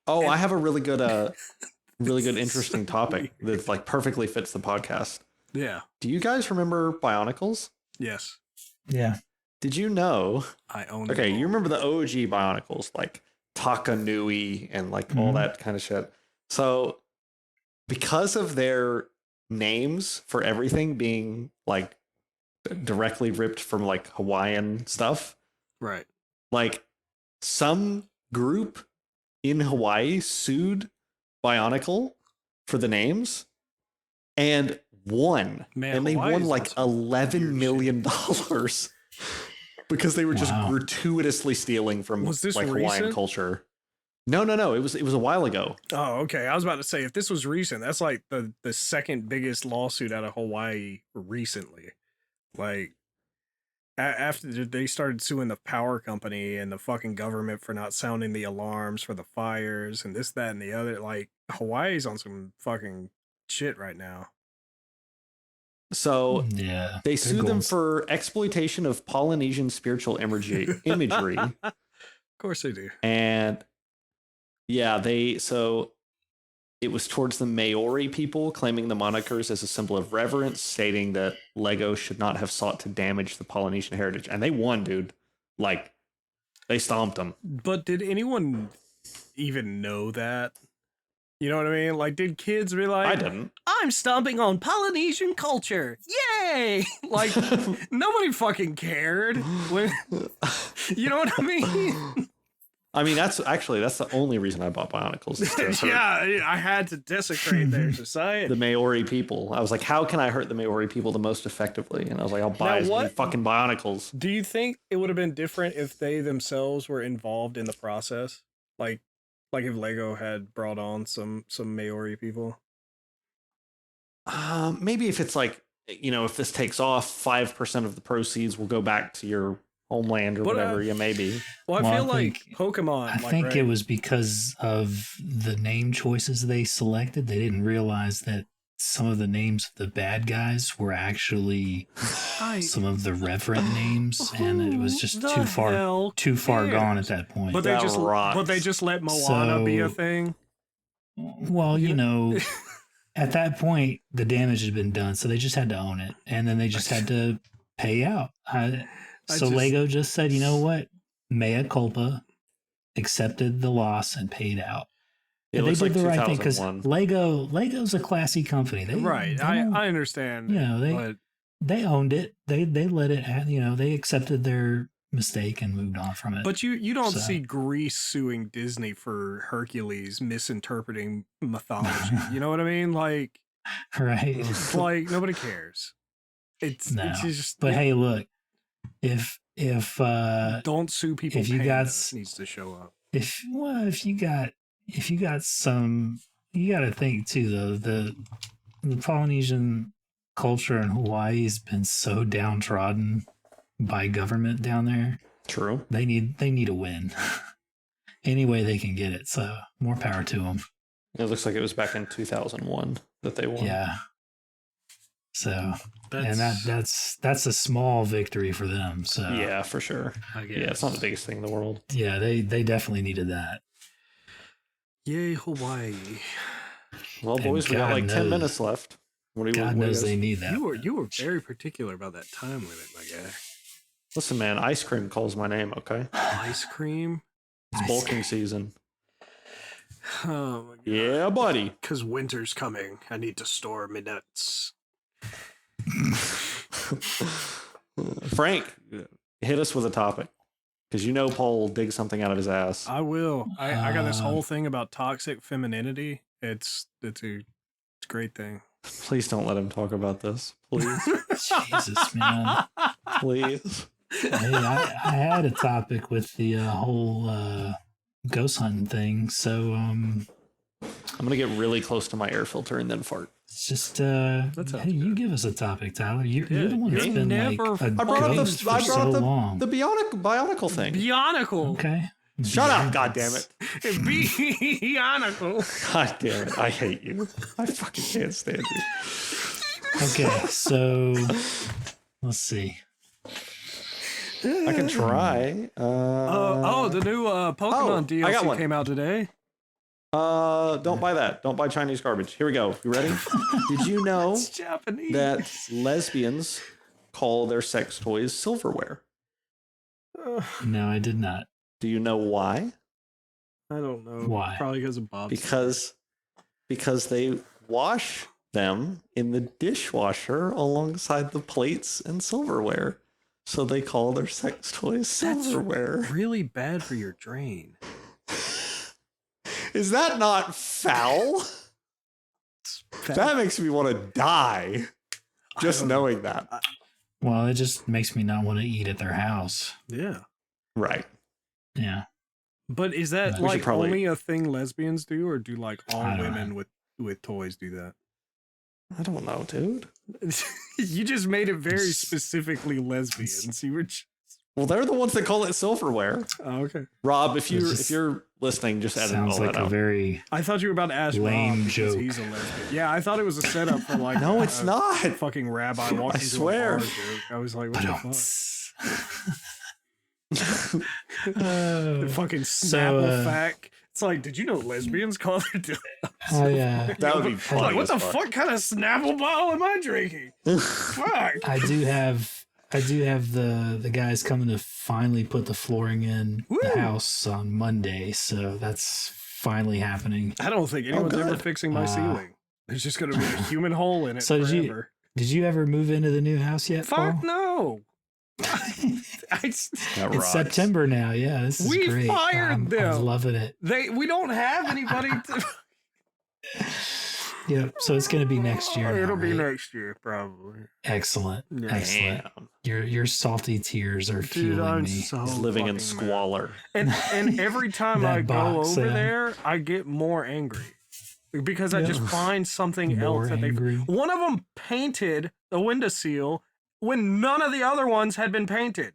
Oh, And- I have a really good, interesting So topic weird. that like perfectly fits the podcast. Yeah. Do you guys remember Bionicles? Yes. Yeah. Did you know? I own Okay, them all. you remember the OG Bionicles, like Takanui and like all Mhm. that kind of shit. So, because of their names for everything being like directly ripped from like Hawaiian stuff, Right. like some group in Hawaii sued Bionicle for the names and won. Man, and they Hawaii's won on like some $11 weird million because they were just Wow. gratuitously stealing from Was this like Hawaiian recent? culture. No. It was a while ago. Oh, okay. I was about to say, if this was recent, that's like the second biggest lawsuit out of Hawaii recently. Like, after they started suing the power company and the fucking government for not sounding the alarms for the fires and this, that, and the other, like, Hawaii's on some fucking shit right now. So Yeah. they They're sued them goals. for exploitation of Polynesian spiritual imagery. Of course they do. And yeah, it was towards the Maori people, claiming the monikers as a symbol of reverence, stating that Lego should not have sought to damage the Polynesian heritage. And they won, dude. Like, they stomped them. But did anyone even know that? You know what I mean? Like, did kids be like, I didn't. I'm stomping on Polynesian culture. Yay! Like, nobody fucking cared. When, you know what I mean? I mean, that's the only reason I bought Bionicles. Is to hurt Yeah, I had to desecrate their society. the Maori people. I was like, how can I hurt the Maori people the most effectively? And I was like, I'll buy Now as many what- fucking Bionicles. Do you think it would have been different if they themselves were involved in the process? Like if Lego had brought on some Maori people? Maybe if it's like, if this takes off, 5% of the proceeds will go back to your homeland or But, whatever. Yeah, maybe. Well, I Well, I feel like think- Pokemon. I like, think right? it was because of the name choices they selected. They didn't realize that some of the names of the bad guys were actually some of the reverent names, and it was just Who too the far hell gone at cares? that point. But That they rocks. just let Moana be a So- thing. Well, at that point, the damage had been done, so they just had to own it, and then they just had to pay out. So Lego just said, you know what, mea culpa, accepted the loss and paid out. It And they looks did like the right thing because 2001. Lego's a classy company. Right. They I don't- understand. they- they owned it. They let it. They accepted their mistake and moved on from it. But you don't So- see Greece suing Disney for Hercules misinterpreting mythology. You know what I mean? Like, right. it's like nobody cares. It's No. just. But hey, look, if don't sue people. if you Panda got- needs to show up. if you got some, you got to think too though. The Polynesian culture in Hawaii has been so downtrodden by government down there. True. They need a win any way they can get it. So more power to them. It looks like it was back in 2001 that they won. Yeah. So, that's a small victory for them. So Yeah, for sure. I guess. Yeah, it's not the biggest thing in the world. yeah, they definitely needed that. Yay, Hawaii. Well, And boys, we got God like 10 knows- minutes left. What do you God what do you knows guys- they need that. You were very particular about that time limit, my guy. Listen, man, ice cream calls my name, okay? Ice cream. It's bulking season. Oh my god. Yeah, buddy. Because winter's coming. I need to store my nuts. Frank, hit us with a topic. Because you know Paul will dig something out of his ass. I will. I got this whole thing about toxic femininity. It's a great thing. Please don't let him talk about this. Please. Jesus, man. Please. Hey, I had a topic with the whole ghost hunting thing. So I'm going to get really close to my air filter and then fart. it's just sounds hey, you good. give us a topic, Tyler. You're the one that's you been never- like a I brought up ghost the, I for brought so up long. the bionicle thing. Bionicle. Okay. Shut up, goddammit. Bionicle. God damn it. I hate you. I fucking can't stand you. Okay, so let's see. I can try. The new Pokemon I got one. DLC came out today. Don't buy that. Don't buy Chinese garbage. Here we go. You ready? Did you know It's Japanese. that lesbians call their sex toys silverware? No, I did not. Do you know why? I don't know. Why? Probably because of Bob's. Because they wash them in the dishwasher alongside the plates and silverware. So they call their sex toys silverware. really bad for your drain. Is that not foul? That makes me want to die. Just knowing that. Well, it just makes me not want to eat at their house. Yeah. Right. Yeah. But is that We should like probably- only a thing lesbians do, or do like all I don't women know. with toys do that? I don't know, dude. You just made it very It's- specifically lesbians. You were Well, they're the ones that call it silverware. oh, okay. Rob, It's if you're listening, just edit all Sounds like that a out. very I thought you were about to ask Lame Rob because joke. he's a lesbian. Yeah, I thought it was a setup for like No, it's not. fucking rabbi walking I into swear. a bar joke. I was like, what the fuck? The fucking Snapple fact. It's like, did you know lesbians call their dildos? That would be Like, funny. what as the fuck. fuck kind of Snapple bottle am I drinking? Fuck. I do have the guys coming to finally put the flooring in Woo! the house on Monday, so that's finally happening. I don't think anyone's good. ever fixing my ceiling. There's just gonna be a human hole in it So forever. did you ever move into the new house yet, Fuck Paul? no. That It's rocks. September now. Yeah, this is We great. fired I'm them. loving it. We don't have anybody to Yep. So it's going to be next year. now, It'll be right? next year probably. Excellent. Yeah. Excellent. Damn. Your salty tears are Dude, fueling I'm me. so He's living in fucking mad. squalor. And every time That I go box, over yeah. there, I get more angry because I just Yeah. find something More else that they. angry. One of them painted the window seal when none of the other ones had been painted.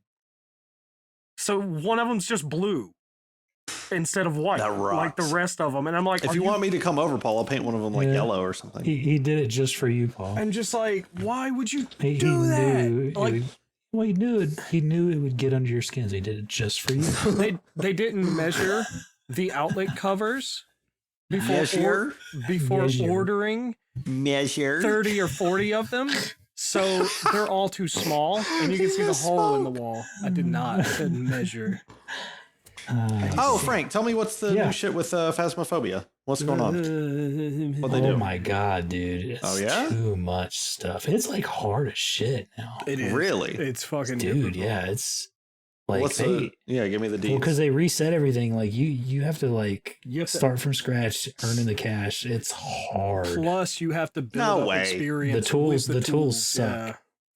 So one of them's just blue instead of white, That like the rocks. rest of them. And I'm like, If are you want me to come over, Paul, I'll paint one of them like Yeah. yellow or something. He did it just for you, Paul. and just like, why would you He do that? knew it Like, would, well, he knew it. He knew it would get under your skin. So he did it just for you. they didn't measure the outlet covers before Measure? Measure. ordering Measure. 30 or 40 of them. So they're all too small, and you can see the hole in the wall. I did not. I didn't measure. Oh, Frank, tell me what's the Yeah. new shit with Phasmophobia? What's going on? What they Oh do? my god, dude! It's Oh, yeah? too much stuff. It's like hard as shit now, It is. Really? It's fucking dude. difficult. Yeah, it's like What's the? Yeah, give me the deeds. because they reset everything. Like you have to like You have to- start from scratch, earning the cash. It's hard. Plus, you have to build No up way. experience. The tools- with the tools suck. Yeah.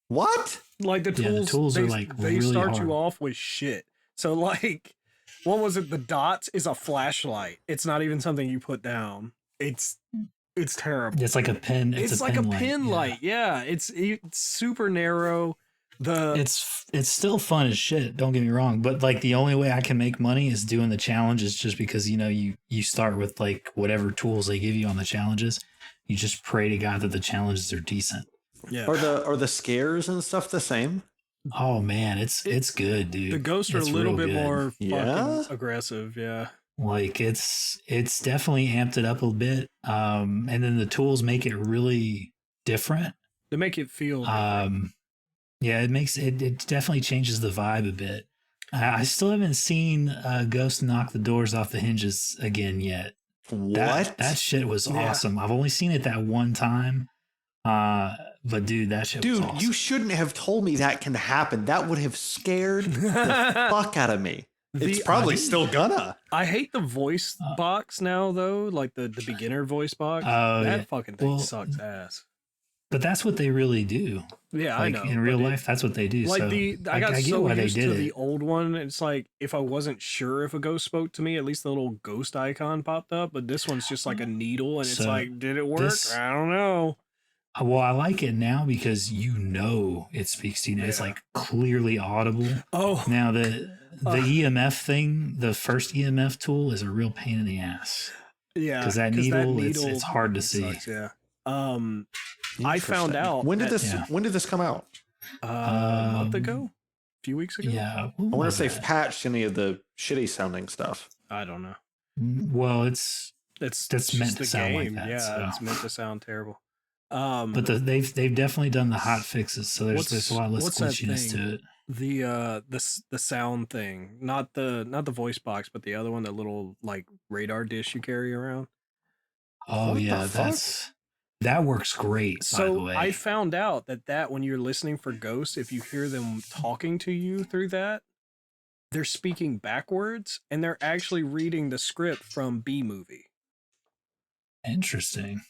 What? Like the Yeah, the tools, tools they, are, like, they really start hard. you off with shit. So like, what was it? The dots is a flashlight. It's not even something you put down. It's terrible. It's like a pin. It's like a light, pin yeah. light. Yeah, it's super narrow. It's still fun as shit. Don't get me wrong, but like the only way I can make money is doing the challenges. Just because you start with like whatever tools they give you on the challenges. You just pray to God that the challenges are decent. Yeah. Are the scares and stuff the same? Oh man, it's good, dude. The ghosts are a It's little real bit good. more Yeah? fucking aggressive. Yeah. Like it's definitely amped it up a bit. And then the tools make it really different. They make it feel different. Yeah, it definitely changes the vibe a bit. I still haven't seen Ghost knock the doors off the hinges again yet. What? That shit was awesome. I've only seen it that one time. But dude, that shit was awesome. You shouldn't have told me that can happen. That would have scared the fuck out of me. It's probably still gonna. I hate the voice box now, though. Like the beginner voice box. That fucking thing sucks ass. But that's what they really do. Yeah, like, I know. In real life, that's what they do. Like so I got get so why used they to did the it. old one. It's like if I wasn't sure if a ghost spoke to me, at least the little ghost icon popped up. But this one's just like a needle, and it's like, did it work? I don't know. Well, I like it now because it speaks to you. It's like clearly audible. Oh, now the EMF thing, the first EMF tool, is a real pain in the ass. Yeah, because that needle, it's hard to see. Sucks, yeah. I found out when did this come out? A month ago, a few weeks ago. Yeah, I wonder if they've patched any of the shitty sounding stuff. I don't know. Well, that's meant to sound game. like that. Yeah, so. it's meant to sound terrible. But they've definitely done the hot fixes, so there's a lot less glitchiness to it. The sound thing, not the voice box, but the other one, that little like radar dish you carry around. Oh what yeah, that works great. So by the way. I found out that when you're listening for ghosts, if you hear them talking to you through that, they're speaking backwards and they're actually reading the script from B movie. Interesting.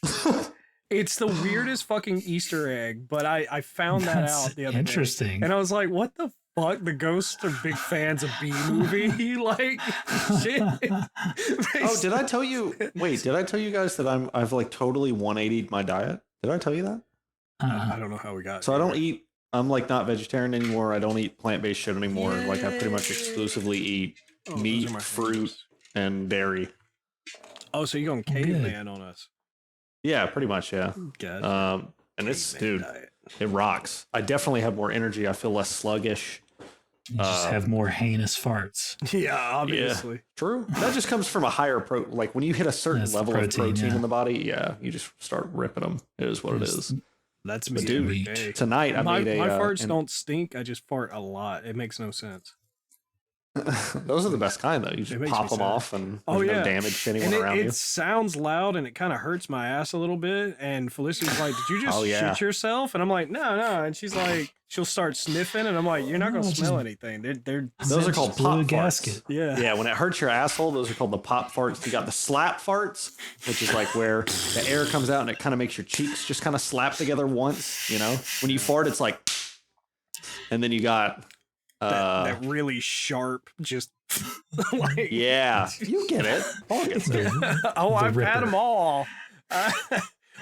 It's the weirdest fucking Easter egg, but I found that out the other day. And I was like, what the fuck? The ghosts are big fans of B movie? Like, shit. Oh, did I tell you? Wait, did I tell you guys that I've like totally 180'd my diet? Did I tell you that? I don't know how we got So here. I'm like not vegetarian anymore. I don't eat plant-based shit anymore. Yay. Like I pretty much exclusively eat meat, fruit, and dairy. Oh, so you're going caveman on us. Yeah, pretty much, yeah. Gotcha. And it's, dude, it rocks. I definitely have more energy. I feel less sluggish. You just have more heinous farts. Yeah, obviously. Yeah. True. That just comes from a higher like when you hit a certain level of protein in the body, you just start ripping them. It is what it is. That's me. Dude, tonight I made my farts don't stink. I just fart a lot. It makes no sense. Those are the best kind, though. You just pop them off, and there's no damage to anyone around you. It sounds loud, and it kind of hurts my ass a little bit. And Felicity's like, "Did you just shit yourself?" And I'm like, "No." And she's like, she'll start sniffing, and I'm like, "You're not gonna smell anything." Those are called pop gasket. farts. Yeah. When it hurts your asshole, those are called the pop farts. You got the slap farts, which is like where the air comes out and it kind of makes your cheeks just kind of slap together once. You know, when you fart, it's like, and then you got. That really sharp, just like you get it. Paul gets it. I've had them all.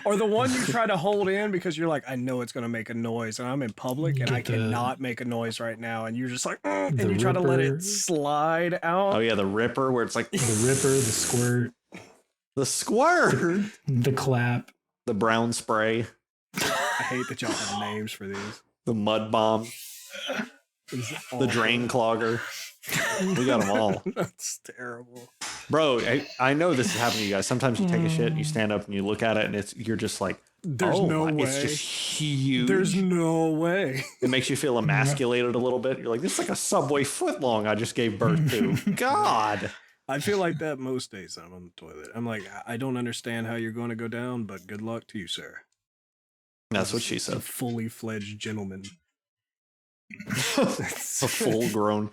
Or the one you try to hold in because you're like, I know it's gonna make a noise, and I'm in public and I cannot make a noise right now, and you're just like, and you try to let it slide out. Oh yeah, the ripper, where it's like the ripper, the squirt, the clap, the brown spray. I hate that y'all have names for these. The mud bomb. The drain clogger. We got them all. That's terrible. Bro, I know this is happening to you guys. Sometimes you take a shit and you stand up and you look at it and you're just like, there's no way. It's just huge. There's no way. It makes you feel emasculated a little bit. You're like, this is like a Subway footlong I just gave birth to. God. I feel like that most days I'm on the toilet. I'm like, I don't understand how you're going to go down, but good luck to you, sir. That's what she said. A fully fledged gentleman. A full grown.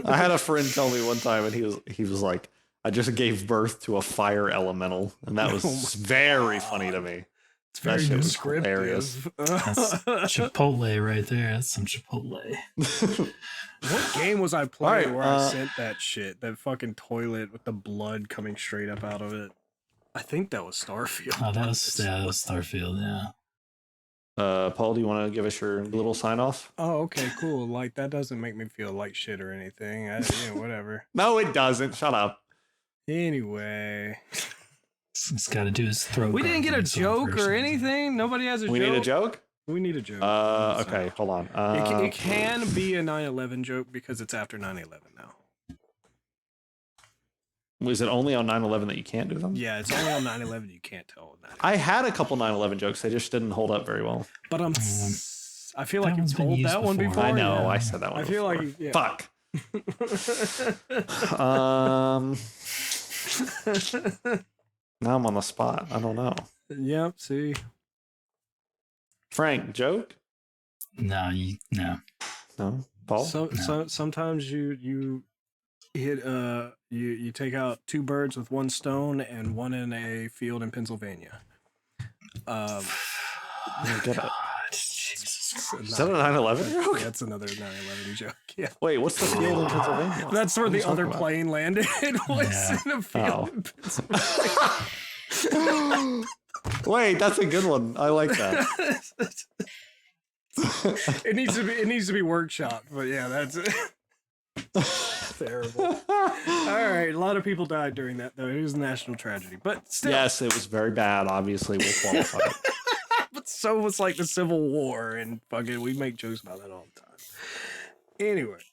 I had a friend tell me one time, and he was like, I just gave birth to a fire elemental, and that was very funny to me. It's very descriptive. That's Chipotle right there. That's some Chipotle. What game was I playing where I sent that shit? That fucking toilet with the blood coming straight up out of it. I think that was Starfield. Oh, that was Starfield, yeah. Paul, do you want to give us your little sign off? Oh, okay, cool. Like, that doesn't make me feel like shit or anything. Whatever. No, it doesn't. Shut up. Anyway. He's got to do his throat. We didn't get a joke or anything. anything. Nobody has a joke. We need a joke? We need a joke. Okay, hold on. It can be a 9/11 joke because it's after 9/11 now. Was it only on 9/11 that you can't do them? Yeah, it's only on 9/11 you can't tell that. I had a couple 9/11 jokes. They just didn't hold up very well. But I feel like one's you've been told used that one before. before. I know. Yeah. I said that one I feel before. like yeah. Fuck. Now I'm on the spot. I don't know. Yep. See. Frank, joke? No, no. No. Paul? So sometimes you hit you take out 2 birds with 1 stone and one in a field in Pennsylvania. I get it. Jesus Is that a 9/11 joke? That's another 9/11 joke. Yeah. Wait, what's the field in Pennsylvania? That's where the other about? plane landed. Was Yeah. in a field in Pennsylvania. Wait, that's a good one. I like that. It needs to be workshopped, but yeah, that's it. Terrible. All right, a lot of people died during that though. It was a national tragedy, but still. Yes, it was very bad. Obviously, we'll qualify it. But so was like the Civil War, and fucking we make jokes about that all the time. Anyway,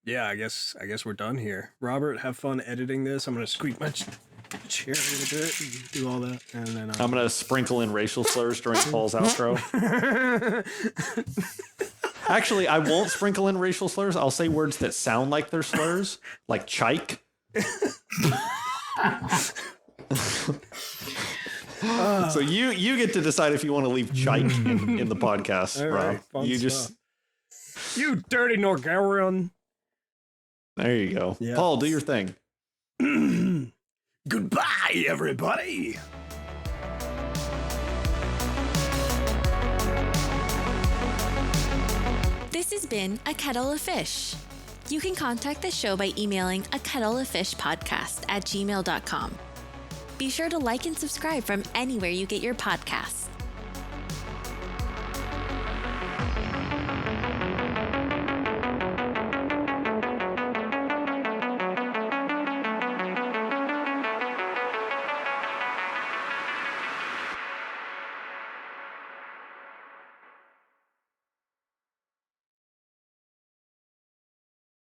yeah, I guess we're done here. Robert, have fun editing this. I'm gonna squeak my chair a little bit and do all that, and then I'm gonna sprinkle in racial slurs during Paul's outro. Actually, I won't sprinkle in racial slurs. I'll say words that sound like they're slurs, like chike. So you get to decide if you want to leave chike in the podcast, All Rob. right, fun You stuff. just You dirty Norgarian. there you go. Yeah. Paul, do your thing. Goodbye, everybody. This has been A Kettle of Fish. You can contact the show by emailing akettleoffishpodcast@gmail.com. Be sure to like and subscribe from anywhere you get your podcasts.